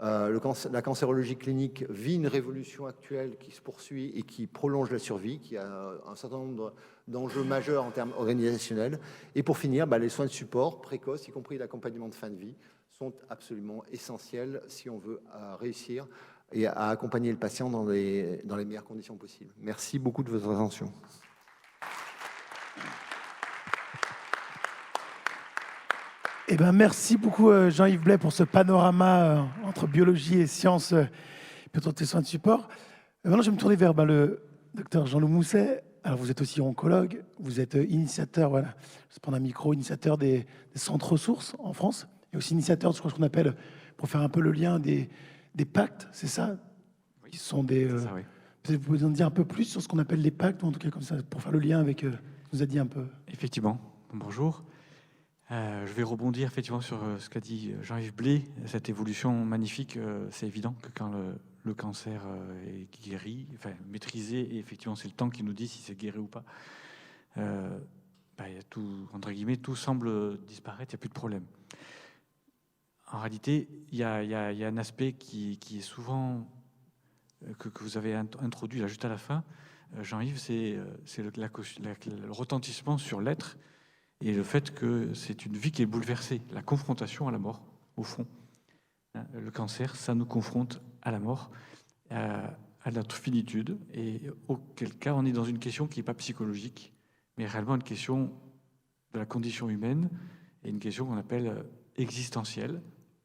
La cancérologie clinique vit une révolution actuelle qui se poursuit et qui prolonge la survie, qui a un certain nombre d'enjeux majeurs en termes organisationnels. Et pour finir, les soins de support précoces, y compris l'accompagnement de fin de vie, sont absolument essentiels si on veut réussir et à accompagner le patient dans les meilleures conditions possibles. Merci beaucoup de votre attention. Eh ben, merci beaucoup Jean-Yves Blais pour ce panorama entre biologie et sciences peut-être des soins de support. Maintenant, je vais me tourner vers le docteur Jean-Loup Mousset. Alors, vous êtes aussi oncologue, vous êtes initiateur, voilà, je vais prendre un micro, initiateur des centres ressources en France, et aussi initiateur de ce qu'on appelle, pour faire un peu le lien, des pactes, c'est ça? Oui. Qui sont des... ça, oui. Vous pouvez nous en dire un peu plus sur ce qu'on appelle les pactes, ou en tout cas comme ça, pour faire le lien avec ce que vous a dit un peu. Effectivement, bonjour. Je vais rebondir effectivement sur ce qu'a dit Jean-Yves Blais, cette évolution magnifique. C'est évident que quand le cancer est guéri, enfin maîtrisé, et effectivement c'est le temps qui nous dit si c'est guéri ou pas, y a tout, entre guillemets, tout semble disparaître, il n'y a plus de problème. En réalité, il y a un aspect qui est souvent, que vous avez introduit là juste à la fin, Jean-Yves, c'est le retentissement sur l'être, et le fait que c'est une vie qui est bouleversée, la confrontation à la mort, au fond. Le cancer, ça nous confronte à la mort, à notre finitude, et auquel cas on est dans une question qui n'est pas psychologique, mais réellement une question de la condition humaine, et une question qu'on appelle existentielle,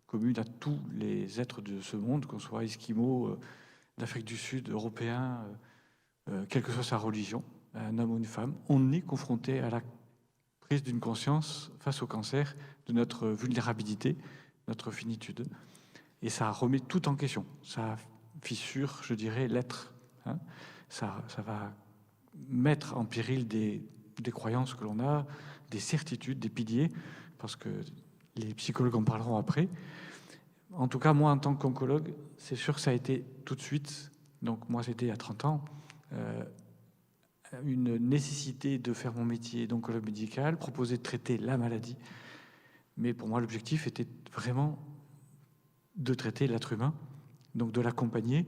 commune à tous les êtres de ce monde, qu'on soit esquimaux, d'Afrique du Sud, européens, quelle que soit sa religion. un homme ou une femme, on est confronté à la prise d'une conscience face au cancer de notre vulnérabilité, notre finitude. Et ça remet tout en question. Ça fissure, je dirais, l'être. Hein. Ça va mettre en péril des croyances que l'on a, des certitudes, des piliers, parce que les psychologues en parleront après. En tout cas, moi, en tant qu'oncologue, c'est sûr que ça a été tout de suite, donc moi, c'était à 30 ans, une nécessité de faire mon métier d'oncologue médical, proposer de traiter la maladie. Mais pour moi, l'objectif était vraiment de traiter l'être humain, donc de l'accompagner.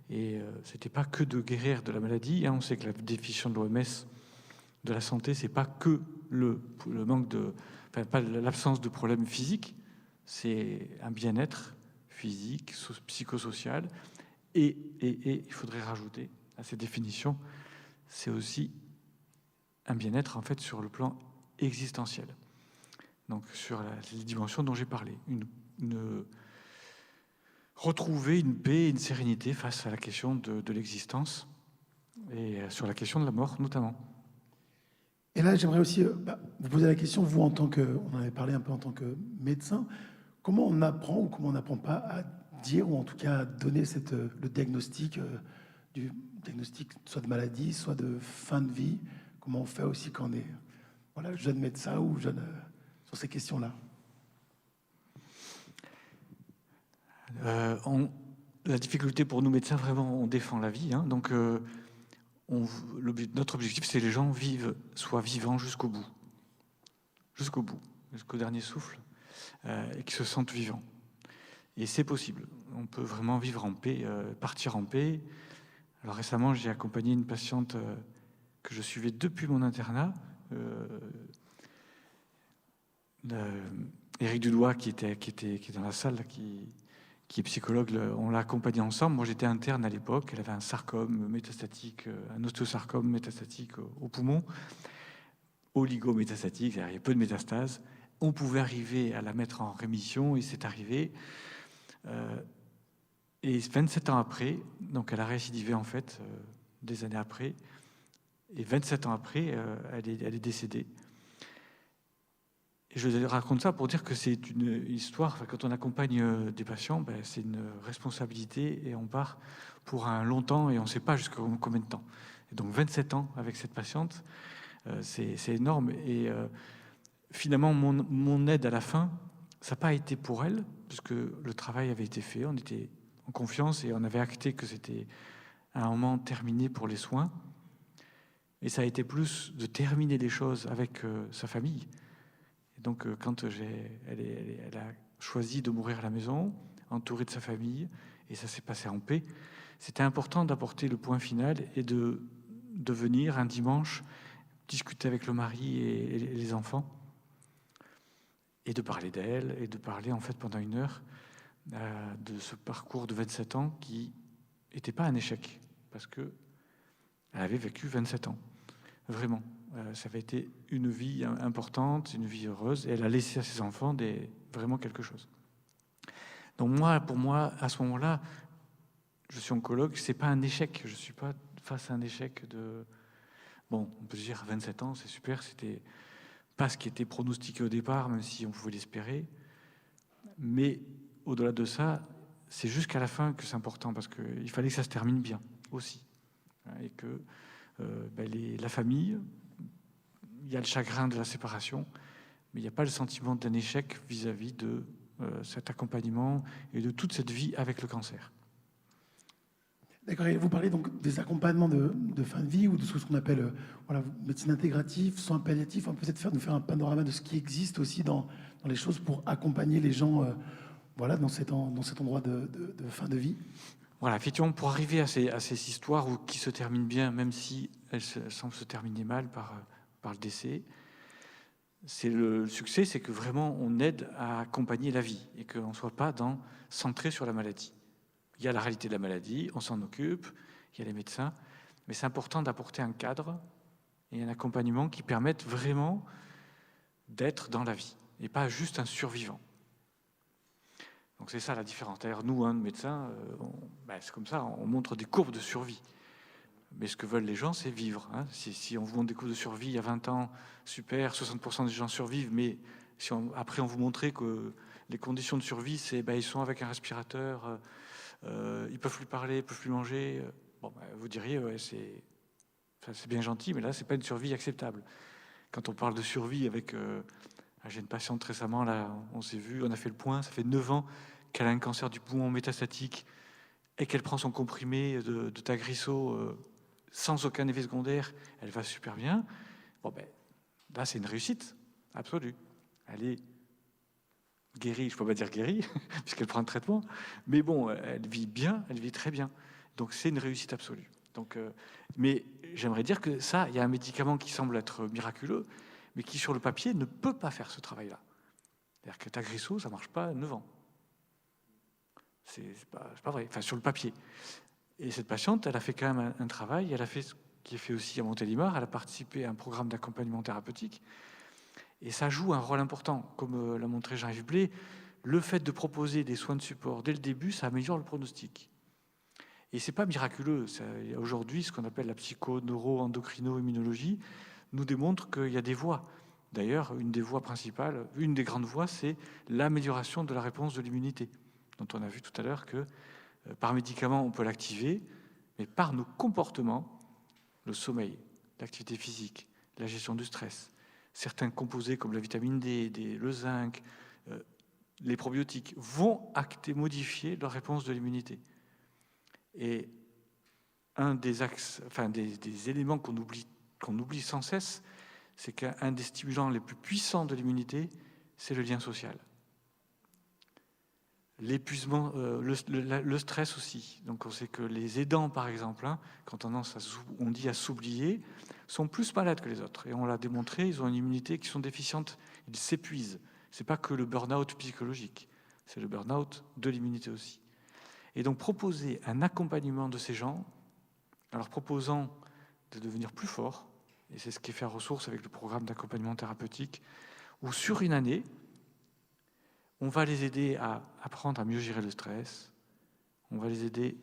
Et c'était pas que de guérir de la maladie. Hein. On sait que la définition de l'OMS de la santé, c'est pas que le manque de, enfin, pas l'absence de problèmes physiques, c'est un bien-être physique, psychosocial. Et il faudrait rajouter à ces définitions, c'est aussi un bien-être en fait sur le plan existentiel. Donc sur les dimensions dont j'ai parlé, retrouver une paix et une sérénité face à la question de l'existence et sur la question de la mort notamment. Et là, j'aimerais aussi vous poser la question, vous, en tant que, on en avait parlé un peu en tant que médecin, comment on apprend ou comment on n'apprend pas à dire, ou en tout cas à donner le diagnostic, du diagnostic soit de maladie, soit de fin de vie. Comment on fait aussi quand on est jeune médecin ou jeune sur ces questions-là? La difficulté pour nous médecins, vraiment, on défend la vie. Hein, donc, notre objectif, c'est que les gens soient vivants jusqu'au bout, jusqu'au dernier souffle, et qu'ils se sentent vivants. Et c'est possible. On peut vraiment vivre en paix, partir en paix. Alors récemment, j'ai accompagné une patiente que je suivais depuis mon internat, Éric Dudois, qui est dans la salle, qui est psychologue. On l'a accompagnée ensemble. Moi, j'étais interne à l'époque. Elle avait un sarcome métastatique, un ostéosarcome métastatique au poumon, oligométastatique, il y a peu de métastases. On pouvait arriver à la mettre en rémission, et c'est arrivé. Et 27 ans après, donc elle a récidivé en fait, des années après, et 27 ans après, elle est décédée. Et je raconte ça pour dire que c'est une histoire, enfin, quand on accompagne des patients, c'est une responsabilité et on part pour un long temps et on ne sait pas jusqu'à combien de temps. Et donc 27 ans avec cette patiente, c'est énorme. Et finalement, mon aide à la fin, ça n'a pas été pour elle, puisque le travail avait été fait, on était en confiance et on avait acté que c'était un moment terminé pour les soins. Et ça a été plus de terminer les choses avec sa famille. Et donc, quand elle a choisi de mourir à la maison, entourée de sa famille, et ça s'est passé en paix, c'était important d'apporter le point final et de venir un dimanche discuter avec le mari et les enfants, et de parler d'elle, et de parler en fait pendant 1 heure de ce parcours de 27 ans qui n'était pas un échec, parce qu'elle avait vécu 27 ans, vraiment. Ça avait été une vie importante, une vie heureuse, et elle a laissé à ses enfants vraiment quelque chose. Donc pour moi, à ce moment-là, je suis oncologue, c'est pas un échec, je suis pas face à un échec de... Bon, on peut se dire 27 ans, c'est super, c'était pas ce qui était pronostiqué au départ, même si on pouvait l'espérer, mais au-delà de ça, c'est jusqu'à la fin que c'est important, parce qu'il fallait que ça se termine bien aussi, et que la famille, il y a le chagrin de la séparation, mais il n'y a pas le sentiment d'un échec vis-à-vis de cet accompagnement et de toute cette vie avec le cancer. D'accord, et vous parlez donc des accompagnements de fin de vie ou de ce qu'on appelle médecine intégrative, soins palliatifs. On peut peut-être nous faire un panorama de ce qui existe aussi dans les choses pour accompagner les gens dans cet endroit de fin de vie. Voilà, effectivement, pour arriver à ces histoires qui se terminent bien, même si elles semblent se terminer mal par le décès, le succès, c'est que vraiment on aide à accompagner la vie et qu'on ne soit pas centré sur la maladie. Il y a la réalité de la maladie, on s'en occupe, il y a les médecins, mais c'est important d'apporter un cadre et un accompagnement qui permettent vraiment d'être dans la vie et pas juste un survivant. Donc c'est ça la différence. D'ailleurs, nous, médecins, c'est comme ça, on montre des courbes de survie. Mais ce que veulent les gens, c'est vivre. Hein. Si on vous montre des cours de survie il y a 20 ans, super, 60% des gens survivent, mais après on vous montrait que les conditions de survie, c'est ils sont avec un respirateur, ils peuvent plus parler, ils peuvent plus manger. Vous diriez, ouais, c'est bien gentil, mais là, c'est pas une survie acceptable. Quand on parle de survie avec... j'ai une patiente récemment, là, on s'est vu, on a fait le point, ça fait 9 ans qu'elle a un cancer du poumon métastatique et qu'elle prend son comprimé de Tagrisso sans aucun effet secondaire, elle va super bien. Là, c'est une réussite absolue. Elle est guérie, je ne peux pas dire guérie, puisqu'elle prend un traitement, mais bon, elle vit bien, elle vit très bien. Donc, c'est une réussite absolue. Donc, mais j'aimerais dire que ça, il y a un médicament qui semble être miraculeux, mais qui, sur le papier, ne peut pas faire ce travail-là. C'est-à-dire que Tagrisso, ça ne marche pas à 9 ans. C'est pas vrai, enfin, sur le papier. Et cette patiente, elle a fait quand même un travail, elle a fait ce qui est fait aussi à Montélimar, elle a participé à un programme d'accompagnement thérapeutique, et ça joue un rôle important. Comme l'a montré Jean-Yves Blé, le fait de proposer des soins de support dès le début, ça améliore le pronostic. Et c'est pas miraculeux. Aujourd'hui, ce qu'on appelle la psycho-neuro-endocrino-immunologie nous démontre qu'il y a des voies. D'ailleurs, une des voies principales, une des grandes voies, c'est l'amélioration de la réponse de l'immunité, dont on a vu tout à l'heure que par médicament, on peut l'activer, mais par nos comportements, le sommeil, l'activité physique, la gestion du stress, certains composés comme la vitamine D, le zinc, les probiotiques vont modifier la réponse de l'immunité. Et un des axes, enfin des éléments qu'on oublie sans cesse, c'est qu'un des stimulants les plus puissants de l'immunité, c'est le lien social. L'épuisement, le stress aussi. Donc on sait que les aidants, par exemple, qui ont tendance on dit à s'oublier, sont plus malades que les autres. Et on l'a démontré, ils ont une immunité qui sont déficientes, ils s'épuisent. C'est pas que le burn-out psychologique, c'est le burn-out de l'immunité aussi. Et donc proposer un accompagnement de ces gens, en leur proposant de devenir plus forts, et c'est ce qui est fait à Ressources avec le programme d'accompagnement thérapeutique, où sur une année, on va les aider à apprendre à mieux gérer le stress, on va les aider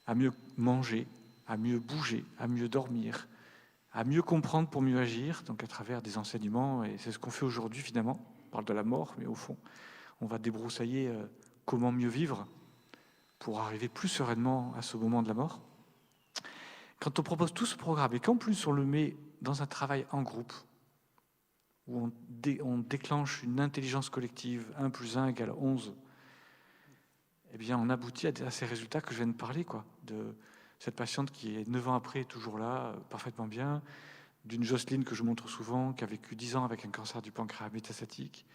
à mieux manger, à mieux bouger, à mieux dormir, à mieux comprendre pour mieux agir, donc à travers des enseignements, et c'est ce qu'on fait aujourd'hui finalement, on parle de la mort, mais au fond, on va débroussailler comment mieux vivre pour arriver plus sereinement à ce moment de la mort. Quand on propose tout ce programme, et qu'en plus on le met dans un travail en groupe, où on déclenche une intelligence collective, 1 + 1 = 11, eh bien on aboutit à ces résultats que je viens de parler, de cette patiente qui est 9 ans après, toujours là, parfaitement bien, d'une Jocelyne que je montre souvent, qui a vécu 10 ans avec un cancer du pancréas métastatique,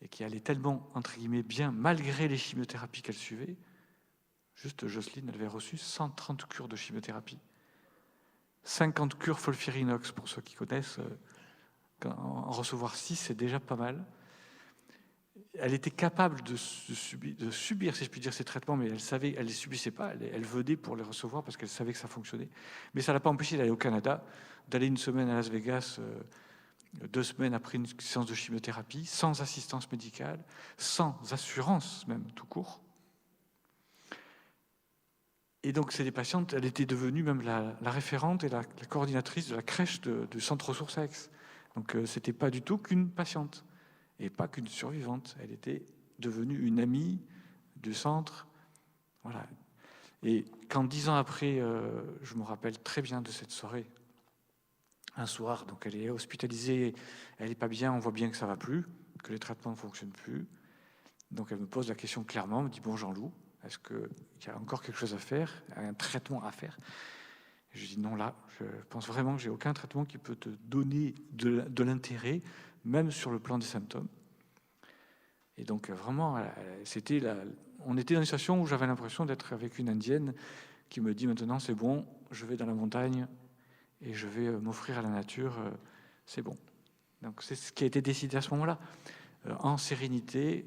et qui allait tellement, entre guillemets, bien, malgré les chimiothérapies qu'elle suivait. Juste, Jocelyne, elle avait reçu 130 cures de chimiothérapie. 50 cures FOLFIRINOX, pour ceux qui connaissent. En recevoir 6, c'est déjà pas mal. Elle était capable de subir, si je puis dire, ces traitements, mais elle savait, elle les subissait pas, elle venait pour les recevoir parce qu'elle savait que ça fonctionnait. Mais ça ne l'a pas empêché d'aller au Canada, d'aller une semaine à Las Vegas, 2 semaines après une séance de chimiothérapie, sans assistance médicale, sans assurance même, tout court. Et donc, c'est des patientes, elle était devenue même la référente et la coordinatrice de la crèche du centre ressources à Aix. Donc, c'était pas du tout qu'une patiente et pas qu'une survivante. Elle était devenue une amie du centre. Voilà. Et quand 10 ans après, je me rappelle très bien de cette soirée, un soir, donc elle est hospitalisée, elle n'est pas bien, on voit bien que ça ne va plus, que les traitements ne fonctionnent plus. Donc elle me pose la question clairement, elle me dit « Bon Jean-Loup, est-ce qu'il y a encore quelque chose à faire, un traitement à faire ?» Je dis non, là, je pense vraiment que j'ai aucun traitement qui peut te donner de l'intérêt, même sur le plan des symptômes. Et donc vraiment, on était dans une situation où j'avais l'impression d'être avec une Indienne qui me dit maintenant c'est bon, je vais dans la montagne et je vais m'offrir à la nature, c'est bon. Donc c'est ce qui a été décidé à ce moment-là. En sérénité,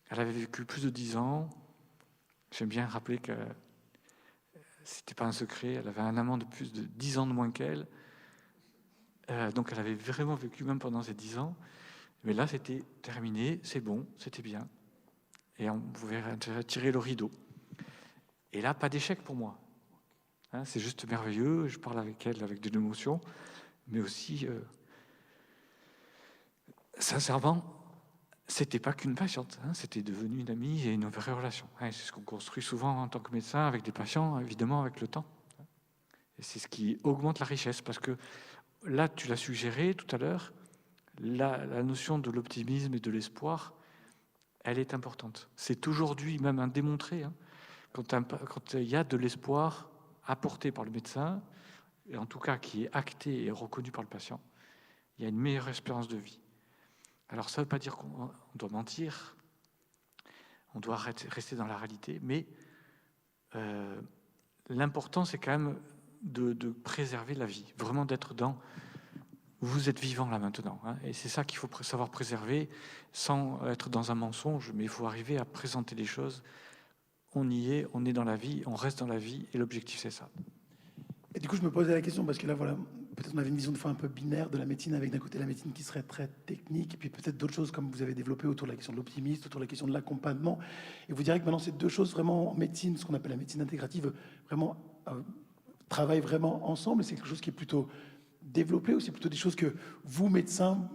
elle avait vécu plus de 10 ans. J'aime bien rappeler que c'était pas un secret, elle avait un amant de plus de 10 ans de moins qu'elle. Donc elle avait vraiment vécu même pendant ces 10 ans. Mais là, c'était terminé, c'est bon, c'était bien. Et on pouvait tirer le rideau. Et là, pas d'échec pour moi. Hein, c'est juste merveilleux, je parle avec elle avec de l'émotion, mais aussi, sincèrement, c'était pas qu'une patiente, hein, c'était devenu une amie et une vraie relation. Hein, c'est ce qu'on construit souvent en tant que médecin avec des patients, évidemment avec le temps. Et c'est ce qui augmente la richesse, parce que là, tu l'as suggéré tout à l'heure, la notion de l'optimisme et de l'espoir, elle est importante. C'est aujourd'hui même un démontré, hein, quand il y a de l'espoir apporté par le médecin, et en tout cas qui est acté et reconnu par le patient, il y a une meilleure espérance de vie. Alors ça ne veut pas dire qu'on doit mentir, on doit rester dans la réalité, mais l'important c'est quand même de préserver la vie, vraiment d'être dans... Vous êtes vivant là maintenant, hein, et c'est ça qu'il faut savoir préserver sans être dans un mensonge, mais il faut arriver à présenter les choses. On y est, on est dans la vie, on reste dans la vie, et l'objectif c'est ça. Et du coup, je me posais la question, parce que là, voilà, peut-être on avait une vision de fois un peu binaire de la médecine, avec d'un côté la médecine qui serait très technique, et puis peut-être d'autres choses comme vous avez développé autour de la question de l'optimisme, autour de la question de l'accompagnement. Et vous direz que maintenant, ces deux choses vraiment en médecine, ce qu'on appelle la médecine intégrative, vraiment travaillent vraiment ensemble. C'est quelque chose qui est plutôt développé, ou c'est plutôt des choses que vous, médecins,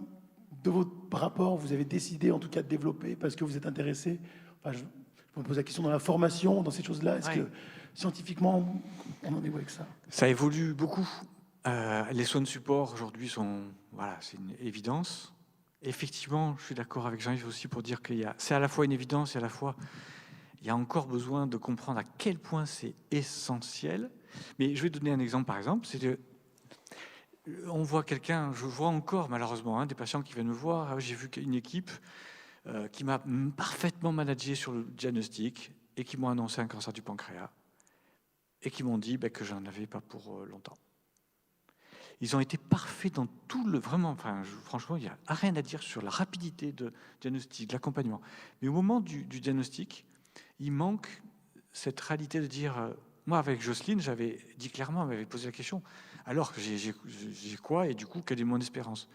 de votre rapport, vous avez décidé en tout cas de développer parce que vous êtes intéressé? Enfin, je me pose la question dans la formation, dans ces choses-là. Est-ce que scientifiquement, on en est où avec ça? Ça évolue beaucoup. Les soins de support aujourd'hui voilà, c'est une évidence. Effectivement, je suis d'accord avec Jean-Yves aussi pour dire c'est à la fois une évidence et à la fois il y a encore besoin de comprendre à quel point c'est essentiel. Mais je vais donner un exemple, par exemple, c'est que on voit quelqu'un, je vois encore malheureusement des patients qui viennent me voir. J'ai vu une équipe qui m'a parfaitement managé sur le diagnostic et qui m'ont annoncé un cancer du pancréas et qui m'ont dit que j'en avais pas pour longtemps. Ils ont été parfaits dans tout le... Vraiment, franchement, il n'y a rien à dire sur la rapidité de diagnostic, de l'accompagnement. Mais au moment du diagnostic, il manque cette réalité de dire... moi, avec Jocelyne, j'avais dit clairement, elle m'avait posé la question, alors j'ai quoi et du coup, quelle est mon espérance?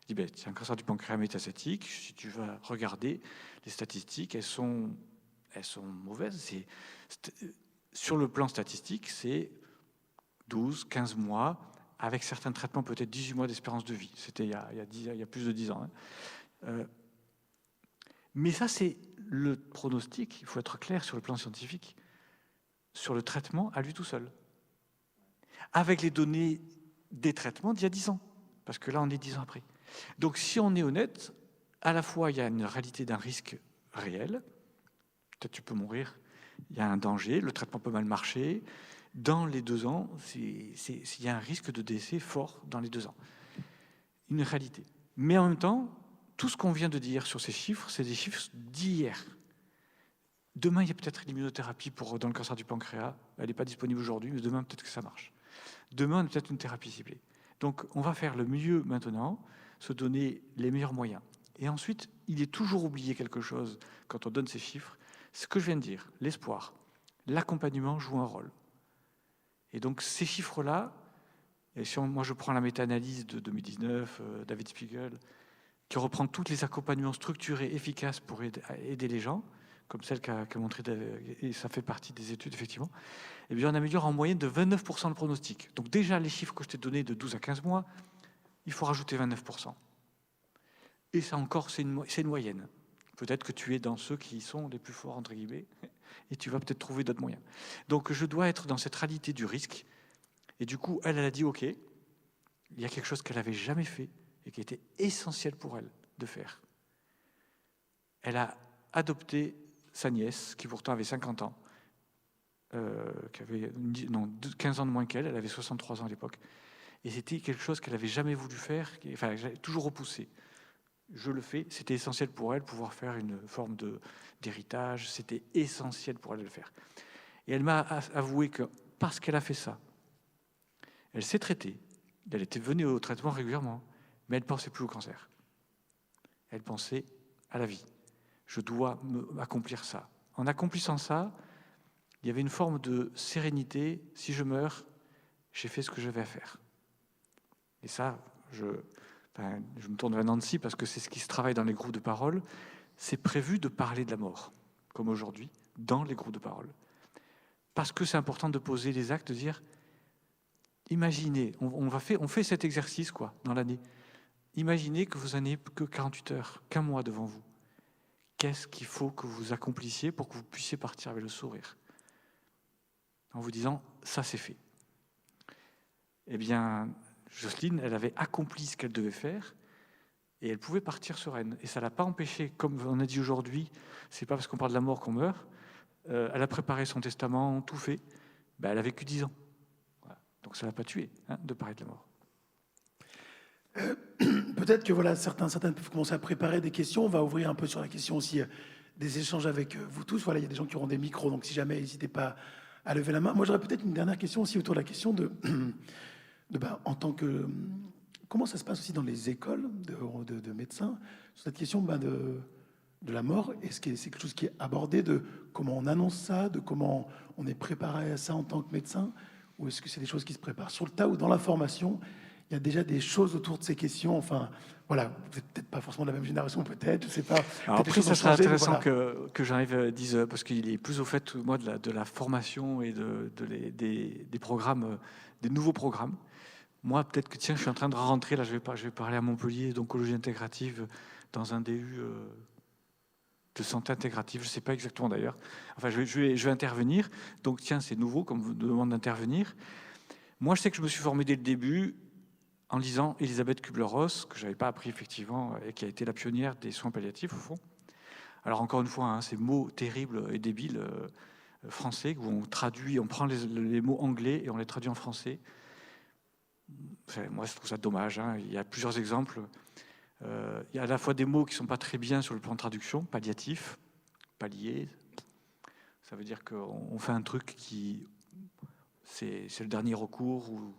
Je dis, c'est un cancer du pancréas métastatique. Si tu vas regarder les statistiques, elles sont mauvaises. Sur le plan statistique, c'est 12, 15 mois, avec certains traitements, peut-être 18 mois d'espérance de vie. C'était il y a plus de 10 ans. Hein. Mais ça, c'est le pronostic, il faut être clair sur le plan scientifique, sur le traitement à lui tout seul. Avec les données des traitements d'il y a 10 ans. Parce que là, on est 10 ans après. Donc, si on est honnête, à la fois, il y a une réalité d'un risque réel. Peut-être tu peux mourir. Il y a un danger. Le traitement peut mal marcher. Dans les 2 ans, il y a un risque de décès fort dans les 2 ans. Une réalité. Mais en même temps, tout ce qu'on vient de dire sur ces chiffres, c'est des chiffres d'hier. Demain, il y a peut-être l'immunothérapie dans le cancer du pancréas. Elle n'est pas disponible aujourd'hui, mais demain, peut-être que ça marche. Demain, on a peut-être une thérapie ciblée. Donc, on va faire le mieux maintenant, se donner les meilleurs moyens. Et ensuite, il est toujours oublié quelque chose quand on donne ces chiffres. Ce que je viens de dire, l'espoir, l'accompagnement joue un rôle. Et donc, ces chiffres-là, et moi je prends la méta-analyse de 2019, David Spiegel, qui reprend tous les accompagnements structurés, efficaces pour aider les gens, comme celle qu'a montré, et ça fait partie des études, effectivement, eh bien, on améliore en moyenne de 29% le pronostic. Donc déjà, les chiffres que je t'ai donnés de 12 à 15 mois, il faut rajouter 29%. Et ça encore, c'est une moyenne. Peut-être que tu es dans ceux qui sont les plus forts, entre guillemets, et tu vas peut-être trouver d'autres moyens. Donc je dois être dans cette réalité du risque. Et du coup, elle a dit, OK, il y a quelque chose qu'elle n'avait jamais fait et qui était essentiel pour elle de faire. Elle a adopté sa nièce, qui pourtant avait 50 ans, qui avait 15 ans de moins qu'elle, elle avait 63 ans à l'époque. Et c'était quelque chose qu'elle n'avait jamais voulu faire, j'avais toujours repoussé. Je le fais, c'était essentiel pour elle, pouvoir faire une forme d'héritage, c'était essentiel pour elle de le faire. Et elle m'a avoué que parce qu'elle a fait ça, elle s'est traitée, elle était venue au traitement régulièrement, mais elle ne pensait plus au cancer. Elle pensait à la vie. Je dois accomplir ça. En accomplissant ça, il y avait une forme de sérénité. Si je meurs, j'ai fait ce que j'avais à faire. Et ça, je me tourne vers Nancy parce que c'est ce qui se travaille dans les groupes de parole. C'est prévu de parler de la mort, comme aujourd'hui, dans les groupes de parole. Parce que c'est important de poser les actes, de dire imaginez, on fait cet exercice quoi, dans l'année. Imaginez que vous n'avez que 48 heures, qu'un mois devant vous. Qu'est-ce qu'il faut que vous accomplissiez pour que vous puissiez partir avec le sourire? En vous disant, ça c'est fait. Eh bien, Jocelyne, elle avait accompli ce qu'elle devait faire et elle pouvait partir sereine. Et ça ne l'a pas empêché, comme on a dit aujourd'hui, c'est pas parce qu'on parle de la mort qu'on meurt. Elle a préparé son testament, tout fait. Ben, elle a vécu 10 ans. Voilà. Donc ça ne l'a pas tué de parler de la mort. Peut-être que voilà, certaines peuvent commencer à préparer des questions. On va ouvrir un peu sur la question aussi des échanges avec vous tous. Voilà, il y a des gens qui auront des micros, donc si jamais, n'hésitez pas à lever la main. Moi, j'aurais peut-être une dernière question aussi autour de la question en tant que... Comment ça se passe aussi dans les écoles de médecins sur cette question de la mort? Est-ce que c'est quelque chose qui est abordé, de comment on annonce ça, de comment on est préparé à ça en tant que médecin? Ou est-ce que c'est des choses qui se préparent sur le tas ou dans la formation? Il y a déjà des choses autour de ces questions. Enfin, voilà, vous n'êtes peut-être pas forcément de la même génération, peut-être, je ne sais pas. Alors après, ça serait intéressant voilà. que j'arrive dise, parce qu'il est plus au fait, moi, de la formation et des programmes, des nouveaux programmes. Moi, peut-être que, tiens, je suis en train de rentrer, là, je vais parler à Montpellier d'oncologie intégrative dans un DU de santé intégrative, je ne sais pas exactement d'ailleurs. Enfin, je vais intervenir. Donc, tiens, c'est nouveau, comme vous demandez d'intervenir. Moi, je sais que je me suis formé dès le début en lisant Elisabeth Kubler-Ross, que je n'avais pas appris effectivement, et qui a été la pionnière des soins palliatifs au fond. Alors encore une fois, ces mots terribles et débiles français, où on traduit, on prend les mots anglais et on les traduit en français. Moi, je trouve ça dommage. Il y a plusieurs exemples. Il y a à la fois des mots qui ne sont pas très bien sur le plan de traduction, palliatif, pallier. Ça veut dire qu'on fait un truc qui... C'est le dernier recours, ou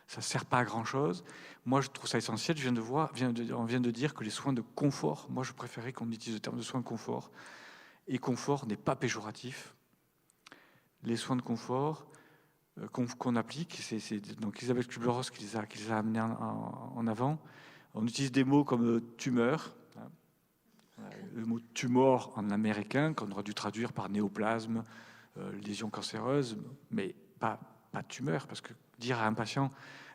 ça ne sert pas à grand-chose. Moi, je trouve ça essentiel. On vient de dire que les soins de confort, moi, je préférais qu'on utilise le terme de soins de confort. Et confort n'est pas péjoratif. Les soins de confort qu'on applique, c'est donc Elisabeth Kubler-Ross qui les a amenés en avant. On utilise des mots comme tumeur, le mot tumor en américain, qu'on aurait dû traduire par néoplasme, lésion cancéreuse, mais pas tumeur, parce que dire à un patient,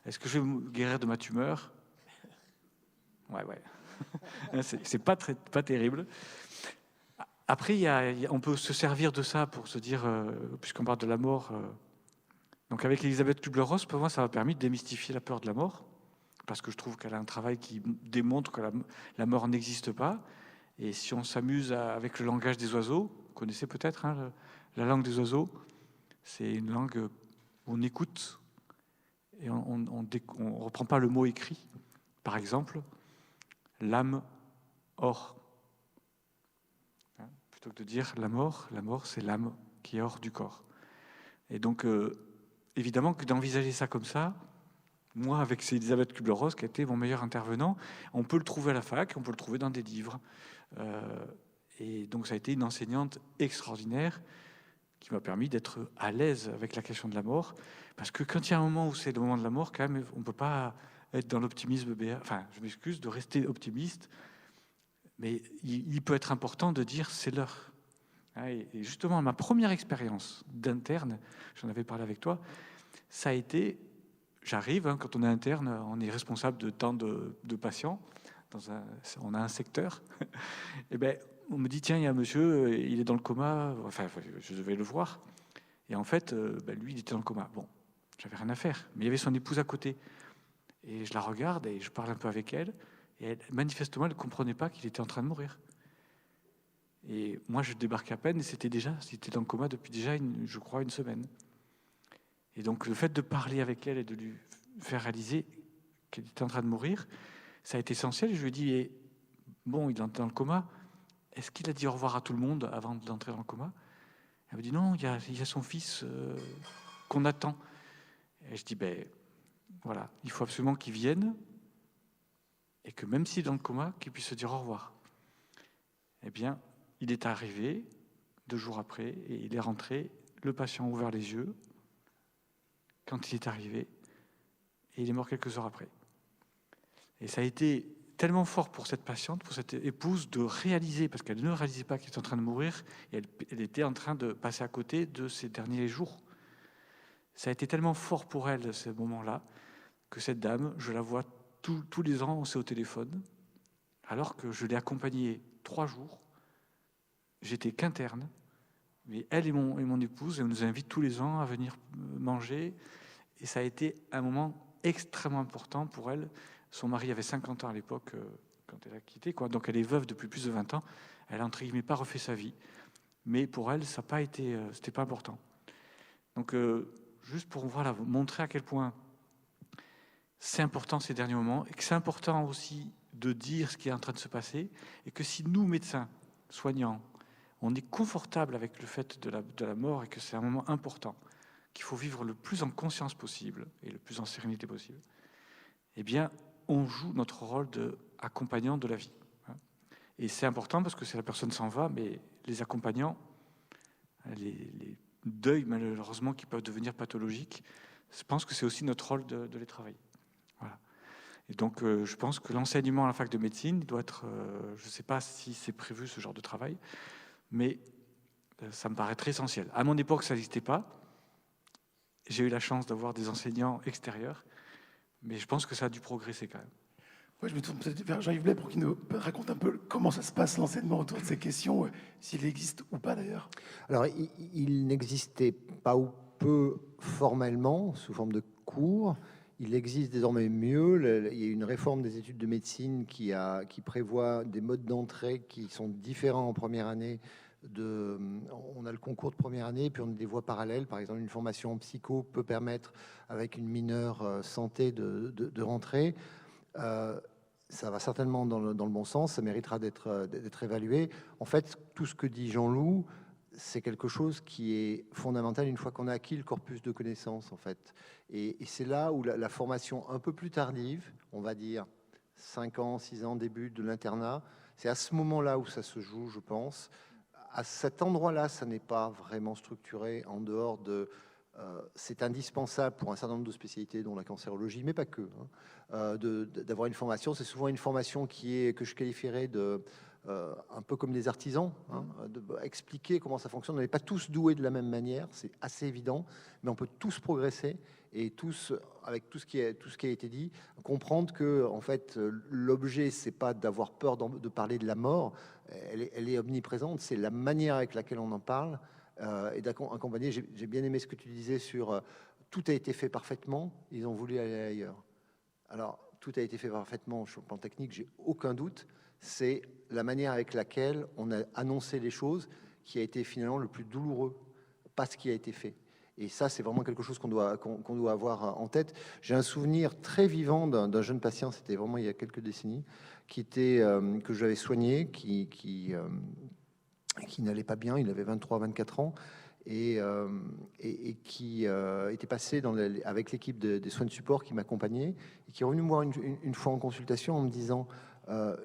est-ce que je vais me guérir de ma tumeur? Ouais. C'est pas terrible. Après, on peut se servir de ça pour se dire, puisqu'on parle de la mort, donc avec Elisabeth Kubler-Ross, pour moi, ça m'a permis de démystifier la peur de la mort, parce que je trouve qu'elle a un travail qui démontre que la mort n'existe pas. Et si on s'amuse avec le langage des oiseaux, vous connaissez peut-être la langue des oiseaux, c'est une langue où on écoute et on ne reprend pas le mot écrit. Par exemple, l'âme hors. Plutôt que de dire la mort, c'est l'âme qui est hors du corps. Et donc, évidemment que d'envisager ça comme ça, moi, avec Elisabeth Kubler-Ross, qui a été mon meilleur intervenant, on peut le trouver à la fac, on peut le trouver dans des livres. Et donc, ça a été une enseignante extraordinaire qui m'a permis d'être à l'aise avec la question de la mort. Parce que quand il y a un moment où c'est le moment de la mort, quand même, on ne peut pas être dans l'optimisme. Enfin, je m'excuse de rester optimiste, mais il peut être important de dire c'est l'heure. Et justement, ma première expérience d'interne, j'en avais parlé avec toi, ça a été, j'arrive, quand on est interne, on est responsable de tant de patients, on a un secteur, et ben on me dit, tiens, il y a un monsieur, il est dans le coma, enfin, je devais le voir, et en fait, lui, il était dans le coma. Bon, j'avais rien à faire, mais il y avait son épouse à côté, et je la regarde, et je parle un peu avec elle, et elle, manifestement, elle ne comprenait pas qu'il était en train de mourir. Et moi, je débarque à peine, et c'était dans le coma depuis déjà, je crois, une semaine. Et donc, le fait de parler avec elle et de lui faire réaliser qu'elle était en train de mourir, ça a été essentiel. Et je lui ai dit, bon, il est dans le coma, est-ce qu'il a dit au revoir à tout le monde avant d'entrer dans le coma? Elle me dit, non, il y a son fils qu'on attend. Et je dis, voilà, il faut absolument qu'il vienne, et que même s'il est dans le coma, qu'il puisse se dire au revoir. Eh bien, il est arrivé 2 jours après, et il est rentré, le patient a ouvert les yeux, quand il est arrivé, et il est mort quelques heures après. Et ça a été tellement fort pour cette patiente, pour cette épouse, de réaliser, parce qu'elle ne réalisait pas qu'il était en train de mourir, et elle était en train de passer à côté de ses derniers jours. Ça a été tellement fort pour elle, ce moment-là, que cette dame, je la vois tous les ans, on s'est au téléphone, alors que je l'ai accompagnée 3 jours. J'étais qu'interne, mais elle et mon épouse, elle nous invite tous les ans à venir manger. Et ça a été un moment extrêmement important pour elle. Son mari avait 50 ans à l'époque, quand elle a quitté, quoi. Donc elle est veuve depuis plus de 20 ans. Elle a, entre guillemets, pas refait sa vie. Mais pour elle, ça n'a pas été, c'était pas important. Donc, juste pour voilà, montrer à quel point c'est important ces derniers moments, et que c'est important aussi de dire ce qui est en train de se passer, et que si nous, médecins, soignants, on est confortable avec le fait de la mort, et que c'est un moment important, qu'il faut vivre le plus en conscience possible, et le plus en sérénité possible, eh bien, on joue notre rôle d'accompagnant de la vie. Et c'est important parce que si la personne s'en va, mais les accompagnants, les deuils malheureusement qui peuvent devenir pathologiques, je pense que c'est aussi notre rôle de les travailler. Voilà. Et donc je pense que l'enseignement à la fac de médecine doit être, je ne sais pas si c'est prévu ce genre de travail, mais ça me paraît très essentiel. À mon époque, ça n'existait pas. J'ai eu la chance d'avoir des enseignants extérieurs, mais je pense que ça a dû progresser quand même. Ouais, je me tourne peut-être vers Jean-Yves Blais pour qu'il nous raconte un peu comment ça se passe, l'enseignement autour de ces questions, s'il existe ou pas d'ailleurs. Alors, il n'existait pas ou peu formellement, sous forme de cours. Il existe désormais mieux. Il y a une réforme des études de médecine qui prévoit des modes d'entrée qui sont différents en première année. On a le concours de première année, puis on a des voies parallèles. Par exemple, une formation en psycho peut permettre, avec une mineure santé, de rentrer. Ça va certainement dans le bon sens, ça méritera d'être évalué. En fait, tout ce que dit Jean-Loup, c'est quelque chose qui est fondamental une fois qu'on a acquis le corpus de connaissances, en fait. Et c'est là où la formation un peu plus tardive, on va dire 5 ans, 6 ans, début de l'internat, c'est à ce moment-là où ça se joue, je pense. À cet endroit-là, ça n'est pas vraiment structuré en dehors de... c'est indispensable pour un certain nombre de spécialités, dont la cancérologie, mais pas que, d'avoir une formation. C'est souvent une formation que je qualifierais un peu comme des artisans, expliquer comment ça fonctionne. On n'est pas tous doués de la même manière, c'est assez évident, mais on peut tous progresser et tous, avec tout ce qui a été dit, comprendre que en fait l'objet, c'est pas d'avoir peur de parler de la mort, elle est omniprésente, c'est la manière avec laquelle on en parle. Et d'accompagner. J'ai bien aimé ce que tu disais sur tout a été fait parfaitement, ils ont voulu aller ailleurs. Alors, tout a été fait parfaitement sur le plan technique, j'ai aucun doute. C'est la manière avec laquelle on a annoncé les choses qui a été finalement le plus douloureux, pas ce qui a été fait. Et ça, c'est vraiment quelque chose qu'on doit avoir en tête. J'ai un souvenir très vivant d'un jeune patient, c'était vraiment il y a quelques décennies, que j'avais soigné, qui n'allait pas bien, il avait 23-24 ans, et qui était passé avec l'équipe des soins de support qui m'accompagnait, et qui est revenu me voir une fois en consultation en me disant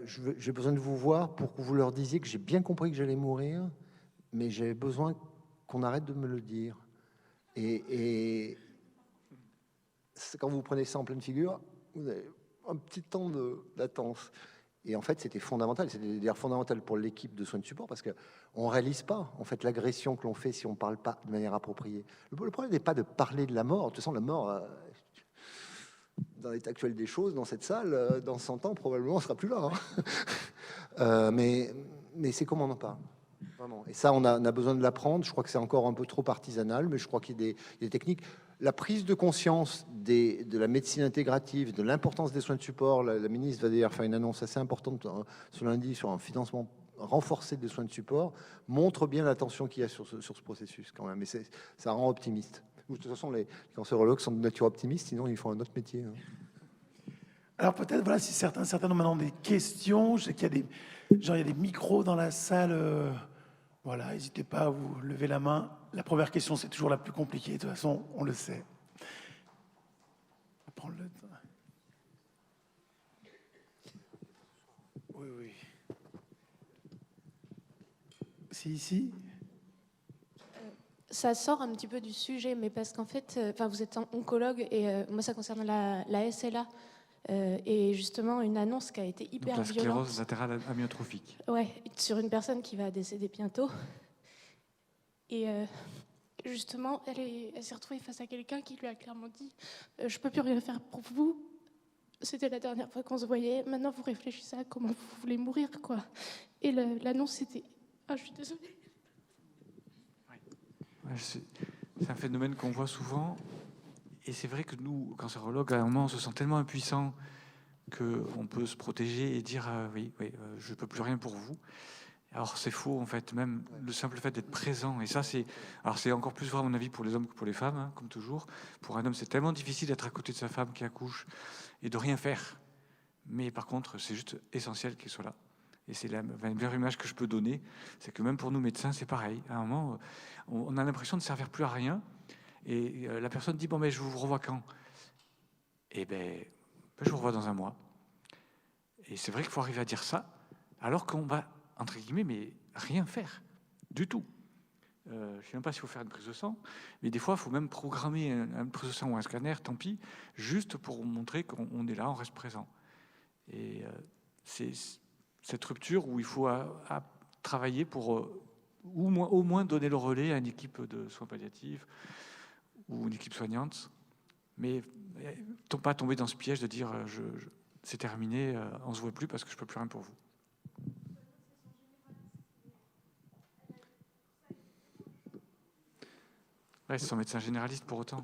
j'ai besoin de vous voir pour que vous leur disiez que j'ai bien compris que j'allais mourir, mais j'avais besoin qu'on arrête de me le dire. Et quand vous prenez ça en pleine figure, vous avez un petit temps de latence. Et en fait, c'était fondamental. C'était d'ailleurs fondamental pour l'équipe de soins de support parce qu'on ne réalise pas en fait l'agression que l'on fait si on ne parle pas de manière appropriée. Le problème n'est pas de parler de la mort. De toute façon, la mort, dans l'état actuel des choses, dans cette salle, dans 100 ans, probablement, on ne sera plus là. Hein. Mais c'est comment on en parle. Vraiment. Et ça, on a besoin de l'apprendre. Je crois que c'est encore un peu trop artisanal, mais je crois qu'il y a des techniques. La prise de conscience de la médecine intégrative, de l'importance des soins de support. La ministre va d'ailleurs faire une annonce assez importante ce lundi sur un financement renforcé des soins de support, montre bien l'attention qu'il y a sur ce processus quand même. Et ça rend optimiste. De toute façon, les cancérologues sont de nature optimiste, sinon ils font un autre métier. Hein. Alors peut-être, voilà, si certains ont maintenant des questions, je sais qu'il y a il y a des micros dans la salle. Voilà, n'hésitez pas à vous lever la main. La première question, c'est toujours la plus compliquée. De toute façon, on le sait. On va prendre le temps. Oui, oui. C'est ici. Ça sort un petit peu du sujet, mais parce qu'en fait, vous êtes oncologue et moi, ça concerne la SLA. Et justement, une annonce qui a été hyper Donc la violente. sclérose latérale amyotrophique. Ouais, sur une personne qui va décéder bientôt. Et Justement, elle s'est retrouvée face à quelqu'un qui lui a clairement dit je peux plus rien faire pour vous. C'était la dernière fois qu'on se voyait. Maintenant, vous réfléchissez à comment vous voulez mourir, quoi. Et l'annonce, c'était... Ah, je suis désolée. Ouais, c'est un phénomène qu'on voit souvent. Et c'est vrai que nous, cancérologues, à un moment, on se sent tellement impuissant qu'on peut se protéger et dire oui, je ne peux plus rien pour vous. Alors c'est faux en fait, même le simple fait d'être présent. Et ça c'est encore plus vrai à mon avis pour les hommes que pour les femmes, hein, comme toujours. Pour un homme c'est tellement difficile d'être à côté de sa femme qui accouche et de rien faire. Mais par contre c'est juste essentiel qu'il soit là. Et c'est la meilleure image que je peux donner, c'est que même pour nous médecins c'est pareil. À un moment on a l'impression de ne servir plus à rien. Et la personne dit bon mais je vous revois quand? Et je vous revois dans un mois. Et c'est vrai qu'il faut arriver à dire ça alors qu'on va entre guillemets, mais rien faire du tout. Je ne sais même pas s'il faut faire une prise de sang, mais des fois, il faut même programmer une prise de sang ou un scanner, tant pis, juste pour montrer qu'on est là, on reste présent. Et c'est cette rupture où il faut à travailler pour au moins donner le relais à une équipe de soins palliatifs ou une équipe soignante, mais pas tomber dans ce piège de dire c'est terminé, on ne se voit plus parce que je ne peux plus rien pour vous. Ouais, c'est son médecin généraliste pour autant.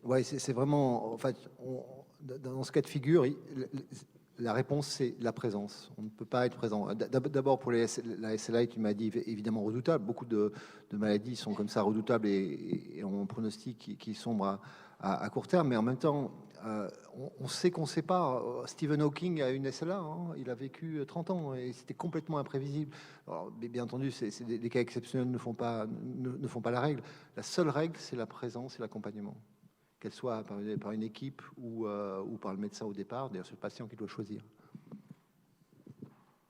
Ouais, c'est vraiment, en fait, dans ce cas de figure, la réponse, c'est la présence. On ne peut pas être présent. D'abord, pour la SLA, tu m'as dit évidemment redoutable. Beaucoup de maladies sont comme ça redoutables et ont un pronostic qui sombre à court terme. Mais en même temps, on sait qu'on ne sait pas. Stephen Hawking a une SLA. Hein, il a vécu 30 ans et c'était complètement imprévisible. Alors, bien entendu, des cas exceptionnels ne font pas la règle. La seule règle, c'est la présence et l'accompagnement, qu'elle soit par une équipe ou par le médecin au départ. D'ailleurs, c'est le patient qui doit choisir.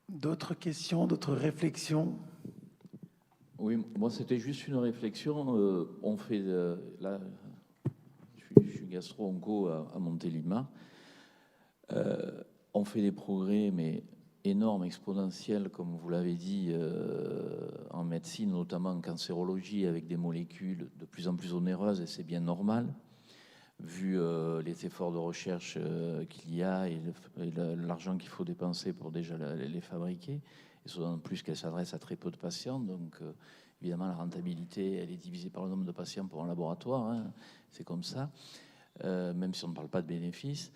D'autres questions, d'autres réflexions? Oui, moi c'était juste une réflexion. On fait là, je suis gastro-onco à Montélimar. On fait des progrès, mais énormes, exponentiels, comme vous l'avez dit, en médecine, notamment en cancérologie, avec des molécules de plus en plus onéreuses, et c'est bien normal, vu les efforts de recherche qu'il y a et l'argent qu'il faut dépenser pour déjà les fabriquer, et d'autant plus qu'elles s'adressent à très peu de patients. Donc, évidemment, la rentabilité, elle est divisée par le nombre de patients pour un laboratoire, hein, c'est comme ça, même si on ne parle pas de bénéfices.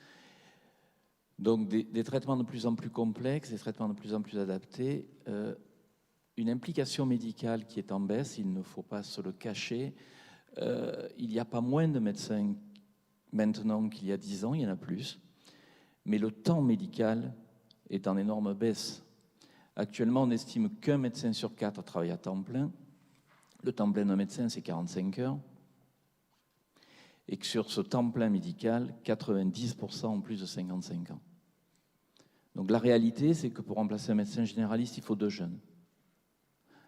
Donc, des traitements de plus en plus complexes, des traitements de plus en plus adaptés, une implication médicale qui est en baisse, il ne faut pas se le cacher. Il n'y a pas moins de médecins maintenant qu'il y a 10 ans, il y en a plus. Mais le temps médical est en énorme baisse. Actuellement, on estime qu'un médecin sur 4 travaille à temps plein. Le temps plein d'un médecin, c'est 45 heures. Et que sur ce temps plein médical, 90% ont plus de 55 ans. Donc la réalité, c'est que pour remplacer un médecin généraliste, il faut 2 jeunes.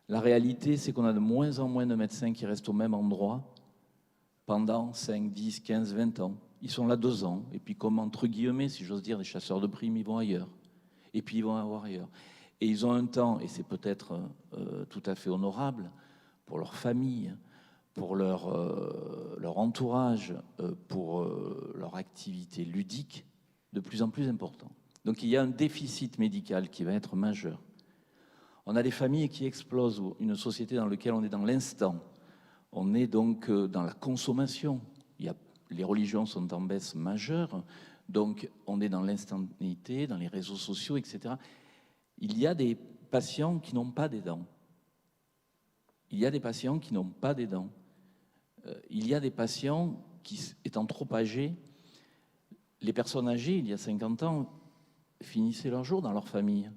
La réalité, c'est qu'on a de moins en moins de médecins qui restent au même endroit pendant 5, 10, 15, 20 ans. Ils sont là 2 ans. Et puis comme, entre guillemets, si j'ose dire, des chasseurs de primes, ils vont ailleurs. Et puis ils vont avoir ailleurs. Et ils ont un temps, et c'est peut-être tout à fait honorable, pour leur famille, pour leur entourage, pour leur activité ludique, de plus en plus important. Donc il y a un déficit médical qui va être majeur. On a des familles qui explosent, une société dans laquelle on est dans l'instant. On est donc dans la consommation. Les religions sont en baisse majeure, donc on est dans l'instantanéité, dans les réseaux sociaux, etc. Il y a des patients qui n'ont pas des dents. Il y a des patients qui n'ont pas des dents. Il y a des patients qui, étant trop âgés, les personnes âgées, il y a 50 ans, finissaient leur jour dans leur famille.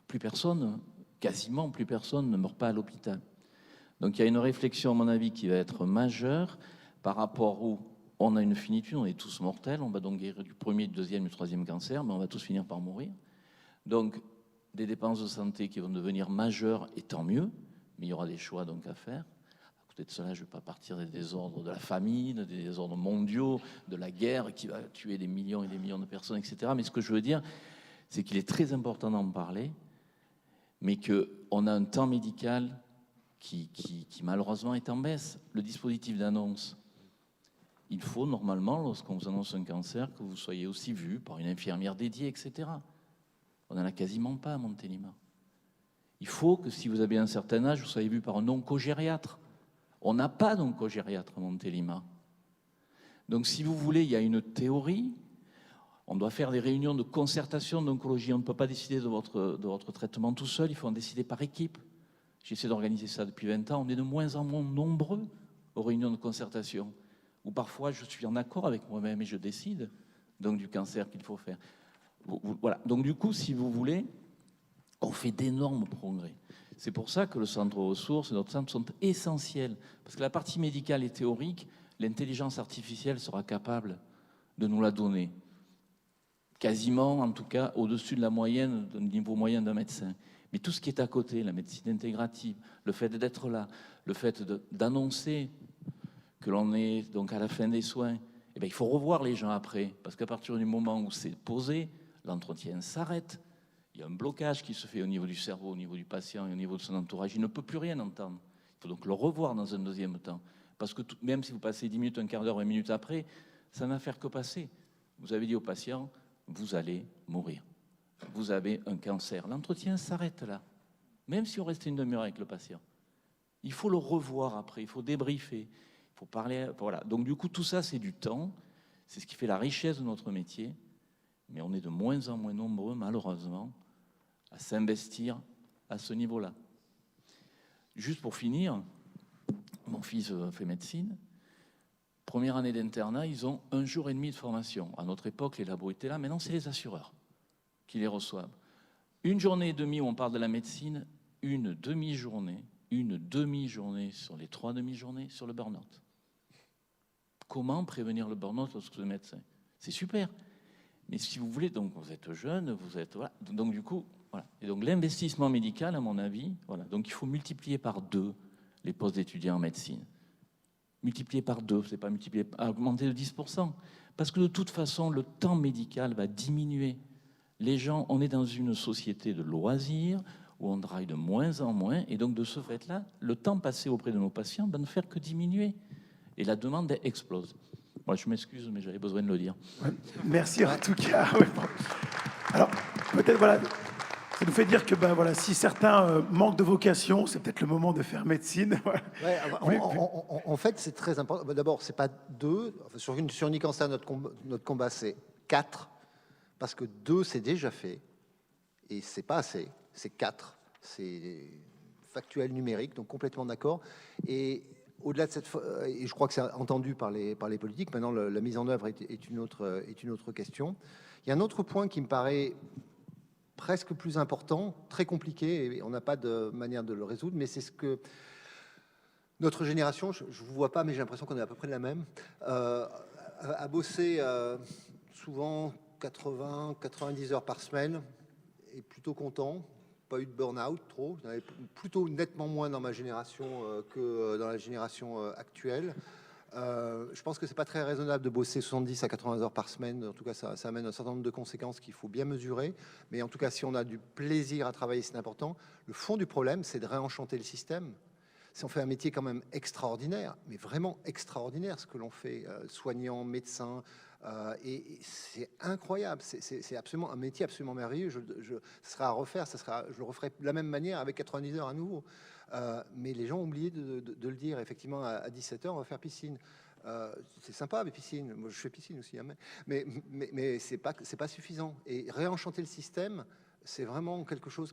Plus personne, quasiment plus personne ne meurt pas à l'hôpital. Donc il y a une réflexion, à mon avis, qui va être majeure par rapport où on a une finitude, on est tous mortels, on va donc guérir du premier, du deuxième, du troisième cancer, mais on va tous finir par mourir. Donc des dépenses de santé qui vont devenir majeures, et tant mieux, mais il y aura des choix donc à faire. À côté de cela, je ne vais pas partir des désordres de la famine, des désordres mondiaux, de la guerre qui va tuer des millions et des millions de personnes, etc. Mais ce que je veux dire, c'est qu'il est très important d'en parler, mais qu'on a un temps médical qui malheureusement est en baisse. Le dispositif d'annonce, il faut normalement, lorsqu'on vous annonce un cancer, que vous soyez aussi vu par une infirmière dédiée, etc. On n'en a quasiment pas à Montélimar. Il faut que si vous avez un certain âge, vous soyez vu par un oncogériatre. On n'a pas d'oncogériatre à Montélimar. Donc si vous voulez, il y a une théorie. On doit faire des réunions de concertation d'oncologie. On ne peut pas décider de votre traitement tout seul, il faut en décider par équipe. J'essaie d'organiser ça depuis 20 ans. On est de moins en moins nombreux aux réunions de concertation, où parfois je suis en accord avec moi-même et je décide donc du cancer qu'il faut faire. Voilà. Donc du coup, si vous voulez, on fait d'énormes progrès. C'est pour ça que le centre ressources et notre centre sont essentiels. Parce que la partie médicale et théorique, l'intelligence artificielle sera capable de nous la donner. Quasiment, en tout cas, au-dessus de la moyenne, du niveau moyen d'un médecin. Mais tout ce qui est à côté, la médecine intégrative, le fait d'être là, le fait d'annoncer que l'on est donc à la fin des soins, eh bien, il faut revoir les gens après. Parce qu'à partir du moment où c'est posé, l'entretien s'arrête. Il y a un blocage qui se fait au niveau du cerveau, au niveau du patient et au niveau de son entourage. Il ne peut plus rien entendre. Il faut donc le revoir dans un deuxième temps. Parce que même si vous passez 10 minutes, un quart d'heure, 20 minutes après, ça n'a faire que passer. Vous avez dit au patient, vous allez mourir. Vous avez un cancer. L'entretien s'arrête là. Même si on reste une demi-heure avec le patient. Il faut le revoir après, il faut débriefer, il faut parler. Voilà. Donc du coup, tout ça, c'est du temps. C'est ce qui fait la richesse de notre métier. Mais on est de moins en moins nombreux, malheureusement, à s'investir à ce niveau-là. Juste pour finir, mon fils fait médecine. Première année d'internat, ils ont 1 jour et demi de formation. À notre époque, les labos étaient là. Maintenant, c'est les assureurs qui les reçoivent. 1 journée et demie où on parle de la médecine, une demi-journée sur les 3 demi-journées sur le burn-out. Comment prévenir le burn-out lorsque vous êtes médecin? C'est super. Mais si vous voulez, donc vous êtes jeune, vous êtes... Voilà. Donc du coup, voilà. Et donc l'investissement médical, à mon avis, voilà. Donc il faut multiplier par 2 les postes d'étudiants en médecine. Multiplier par 2, c'est pas multiplier, augmenter de 10%. Parce que de toute façon, le temps médical va diminuer. Les gens, on est dans une société de loisirs où on travaille de moins en moins. Et donc de ce fait-là, le temps passé auprès de nos patients va ne faire que diminuer. Et la demande explose. Moi, je m'excuse, mais j'avais besoin de le dire. Ouais, merci en tout cas. Ouais, bon. Alors, peut-être, voilà, ça nous fait dire que voilà, si certains manquent de vocation, c'est peut-être le moment de faire médecine. Voilà. Ouais, en fait, c'est très important. D'abord, c'est pas 2. Sur Unicancer, notre combat, c'est 4. Parce que 2, c'est déjà fait. Et c'est pas assez. C'est 4. C'est factuel numérique, donc complètement d'accord. Et au-delà de cette, et je crois que c'est entendu par les politiques. Maintenant, la mise en œuvre est une autre question. Il y a un autre point qui me paraît presque plus important, très compliqué, et on n'a pas de manière de le résoudre, mais c'est ce que notre génération, je ne vous vois pas, mais j'ai l'impression qu'on est à peu près la même, a bossé souvent 80, 90 heures par semaine, et plutôt content. Pas eu de burn-out trop, j'en avais plutôt nettement moins dans ma génération que dans la génération actuelle. Je pense que c'est pas très raisonnable de bosser 70 à 80 heures par semaine. En tout cas, ça amène un certain nombre de conséquences qu'il faut bien mesurer. Mais en tout cas, si on a du plaisir à travailler, c'est important. Le fond du problème, c'est de réenchanter le système. Si on fait un métier quand même extraordinaire, mais vraiment extraordinaire, ce que l'on fait, soignant, médecin, et c'est incroyable, c'est absolument un métier absolument merveilleux. Ce sera à refaire, je le referai de la même manière avec 90 heures à nouveau. Mais les gens ont oublié de le dire. Effectivement, à 17 heures, on va faire piscine. C'est sympa, les piscines. Moi, je fais piscine aussi, hein, mais c'est pas suffisant. Et réenchanter le système, c'est vraiment quelque chose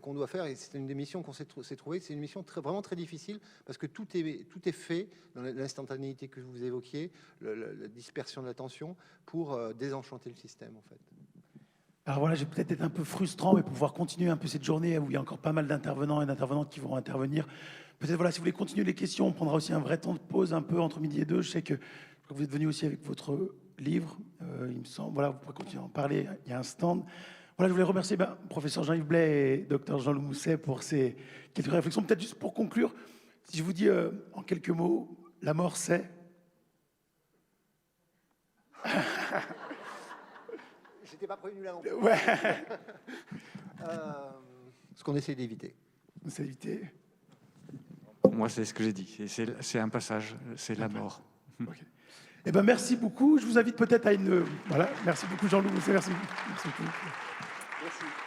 qu'on doit faire, et c'est une des missions qu'on s'est trouvé. C'est une mission vraiment très difficile, parce que tout est fait dans l'instantanéité que vous évoquiez, la dispersion de l'attention, pour désenchanter le système, en fait. Alors voilà, j'ai peut-être été un peu frustrant, mais pour pouvoir continuer un peu cette journée où il y a encore pas mal d'intervenants et d'intervenantes qui vont intervenir. Peut-être, voilà, si vous voulez continuer les questions, on prendra aussi un vrai temps de pause un peu entre midi et 2. Je sais que vous êtes venu aussi avec votre livre, il me semble. Voilà, vous pourrez continuer à en parler. Il y a un stand. Voilà, je voulais remercier professeur Jean-Yves Blais et docteur Jean-Loup Mousset pour ces quelques réflexions. Peut-être juste pour conclure, si je vous dis en quelques mots, la mort c'est... J'étais pas prévenu là non plus. Ouais. Ce qu'on essaie d'éviter. C'est évité. moi, c'est ce que j'ai dit. C'est un passage, c'est la mort. Ok. Eh ben, merci beaucoup. Je vous invite peut-être à une... Voilà, merci beaucoup Jean-Loup Mousset, merci beaucoup. Merci beaucoup. Merci.